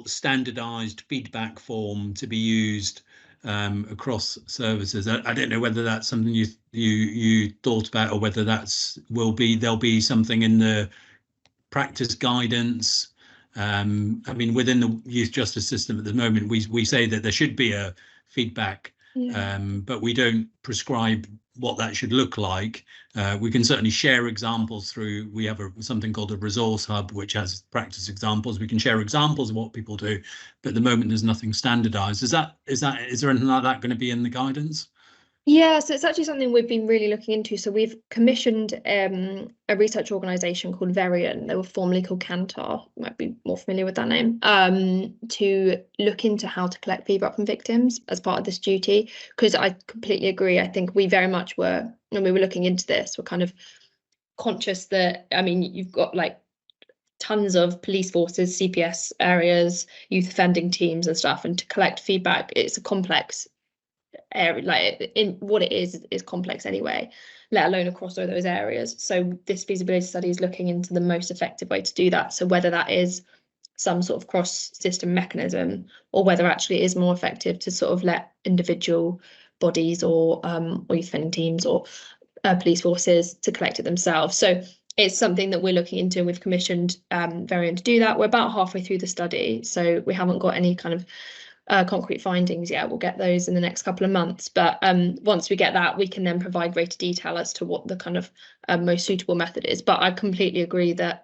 standardized feedback form to be used across services. I don't know whether that's something you thought about, or whether there'll be something in the practice guidance. I mean, within the youth justice system at the moment, we say that there should be a feedback, but we don't prescribe what that should look like. We can certainly share examples through, we have something called a resource hub, which has practice examples. We can share examples of what people do, but at the moment there's nothing standardized. Is there anything like that going to be in the guidance? Yeah, so it's actually something we've been really looking into. So we've commissioned a research organisation called Verian. They were formerly called Kantar, you might be more familiar with that name, to look into how to collect feedback from victims as part of this duty. Because I completely agree. I think we very much were, when we were looking into this, we're kind of conscious that, I mean, you've got like tons of police forces, CPS areas, youth offending teams and stuff, and to collect feedback, it's a complex area. Like in what it is complex anyway, let alone across all those areas. So this feasibility study is looking into the most effective way to do that. So whether that is some sort of cross-system mechanism, or whether actually it is more effective to sort of let individual bodies or youth offending teams or police forces to collect it themselves. So it's something that we're looking into, and we've commissioned Verian to do that. We're about halfway through the study, so we haven't got any kind of concrete findings yet. We'll get those in the next couple of months, but once we get that, we can then provide greater detail as to what the kind of most suitable method is. But I completely agree that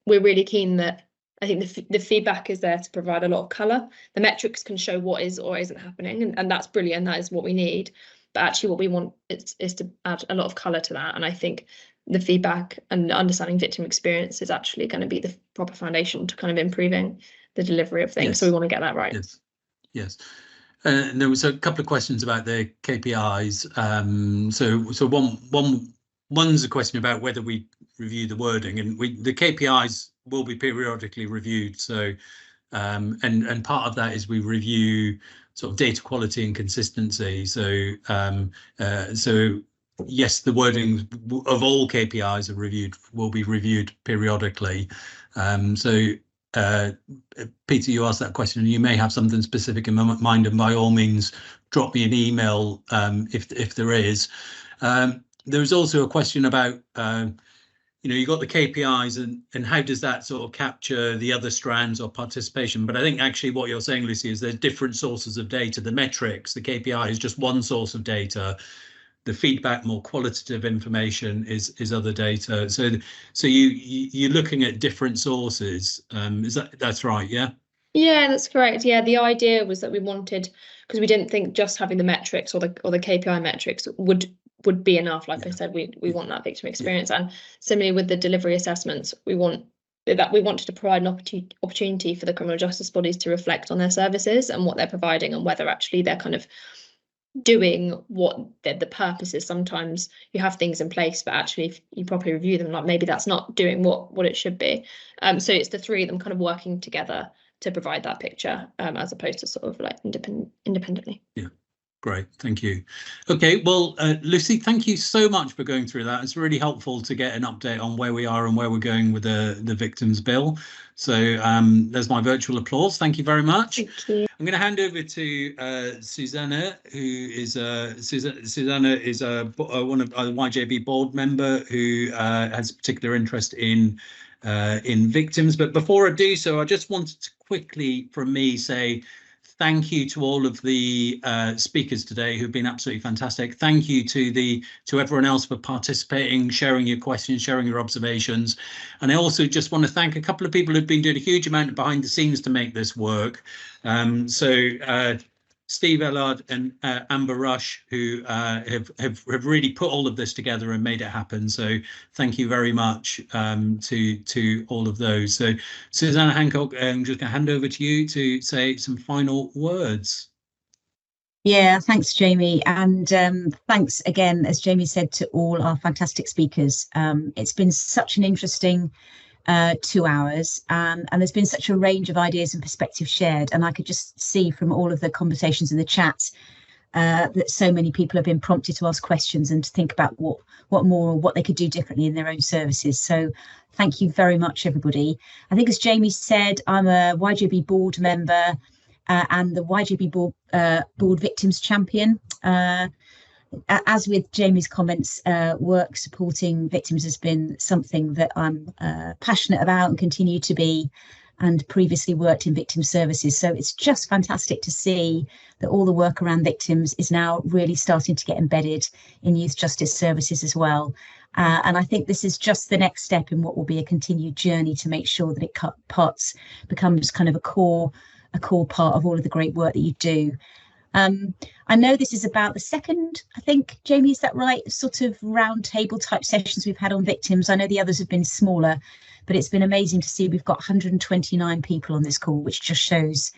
we're really keen that, I think the feedback is there to provide a lot of colour. The metrics can show what is or isn't happening, and that's brilliant. That is what we need. But actually what we want is to add a lot of colour to that. And I think the feedback and understanding victim experience is actually going to be the proper foundation to kind of improving the delivery of things. Yes. So we want to get that right. Yes. And there was a couple of questions about the KPIs. So one's a question about whether we review the wording, and the KPIs will be periodically reviewed. So and part of that is we review sort of data quality and consistency. So yes, the wording of all KPIs will be reviewed periodically. Peter, you asked that question, and you may have something specific in mind, and by all means drop me an email if there is. There was also a question about you got the KPIs and how does that sort of capture the other strands or participation. But I think actually what you're saying, Lucy, is there's different sources of data. The metrics, the KPI is just one source of data. The feedback, more qualitative information, is other data. So you're looking at different sources. That's right? Yeah. Yeah, that's correct. Yeah, the idea was that we wanted, because we didn't think just having the metrics or the KPI metrics would be enough. Like I said, we want that victim experience, and similarly with the delivery assessments, we wanted to provide an opportunity for the criminal justice bodies to reflect on their services and what they're providing, and whether actually they're kind of doing what the purpose is. Sometimes you have things in place, but actually if you properly review them, like maybe that's not doing what it should be. So it's the three of them kind of working together to provide that picture, as opposed to sort of like independently. Yeah. Great, thank you. Okay, well, Lucy, thank you so much for going through that. It's really helpful to get an update on where we are and where we're going with the Victims Bill. So there's my virtual applause. Thank you very much. Thank you. I'm going to hand over to Susanna, who is Susanna is one of the YJB board member who has a particular interest in in victims. But before I do so, I just wanted to quickly, from me, say thank you to all of the speakers today who've been absolutely fantastic. Thank you to everyone else for participating, sharing your questions, sharing your observations. And I also just want to thank a couple of people who've been doing a huge amount behind the scenes to make this work. Steve Ellard and Amber Rush, who have really put all of this together and made it happen. So thank you very much to all of those. So Susanna Hancock, I'm just going to hand over to you to say some final words. Yeah, thanks, Jamie. And thanks again, as Jamie said, to all our fantastic speakers. It's been such an interesting 2 hours, and there's been such a range of ideas and perspectives shared, and I could just see from all of the conversations in the chat that so many people have been prompted to ask questions and to think about what they could do differently in their own services. So thank you very much, everybody. I think, as Jamie said, I'm a YJB board member and the YJB board victims champion. As with Jamie's comments, work supporting victims has been something that I'm passionate about and continue to be, and previously worked in victim services. So it's just fantastic to see that all the work around victims is now really starting to get embedded in youth justice services as well. And I think this is just the next step in what will be a continued journey to make sure that it becomes kind of a core part of all of the great work that you do. I know this is about the second, I think, Jamie, is that right, sort of round table type sessions we've had on victims. I know the others have been smaller, but it's been amazing to see we've got 129 people on this call, which just shows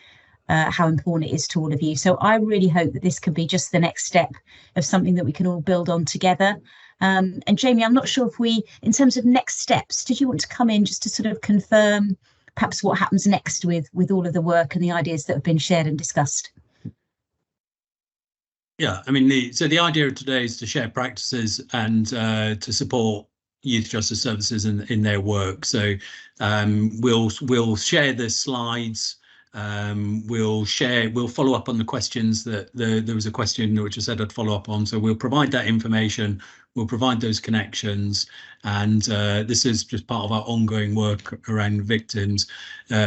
how important it is to all of you. So I really hope that this can be just the next step of something that we can all build on together. And Jamie, I'm not sure if in terms of next steps, did you want to come in just to sort of confirm perhaps what happens next with all of the work and the ideas that have been shared and discussed? Yeah, I mean, the idea of today is to share practices and to support youth justice services in their work. So we'll share the slides. We'll follow up on the questions that there was a question which I said I'd follow up on. So we'll provide that information. We'll provide those connections, and this is just part of our ongoing work around victims,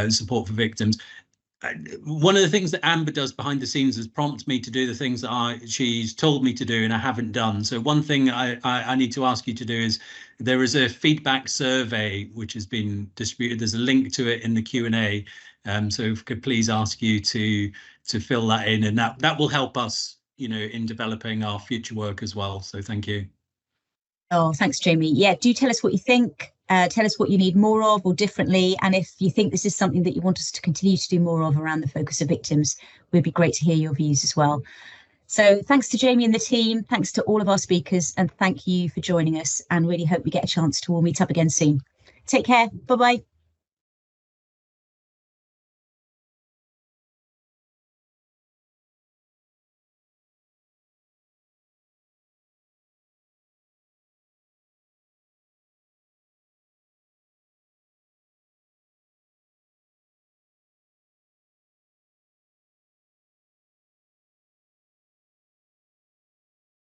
support for victims. One of the things that Amber does behind the scenes is prompt me to do the things that she's told me to do and I haven't done. So one thing I need to ask you to do is, there is a feedback survey which has been distributed. There's a link to it in the Q&A. So if I could please ask you to fill that in, and that will help us, in developing our future work as well. So thank you. Oh, thanks, Jamie. Yeah, do tell us what you think. Tell us what you need more of or differently. And if you think this is something that you want us to continue to do more of around the focus of victims, it would be great to hear your views as well. So thanks to Jamie and the team. Thanks to all of our speakers. And thank you for joining us, and really hope we get a chance to all meet up again soon. Take care. Bye-bye.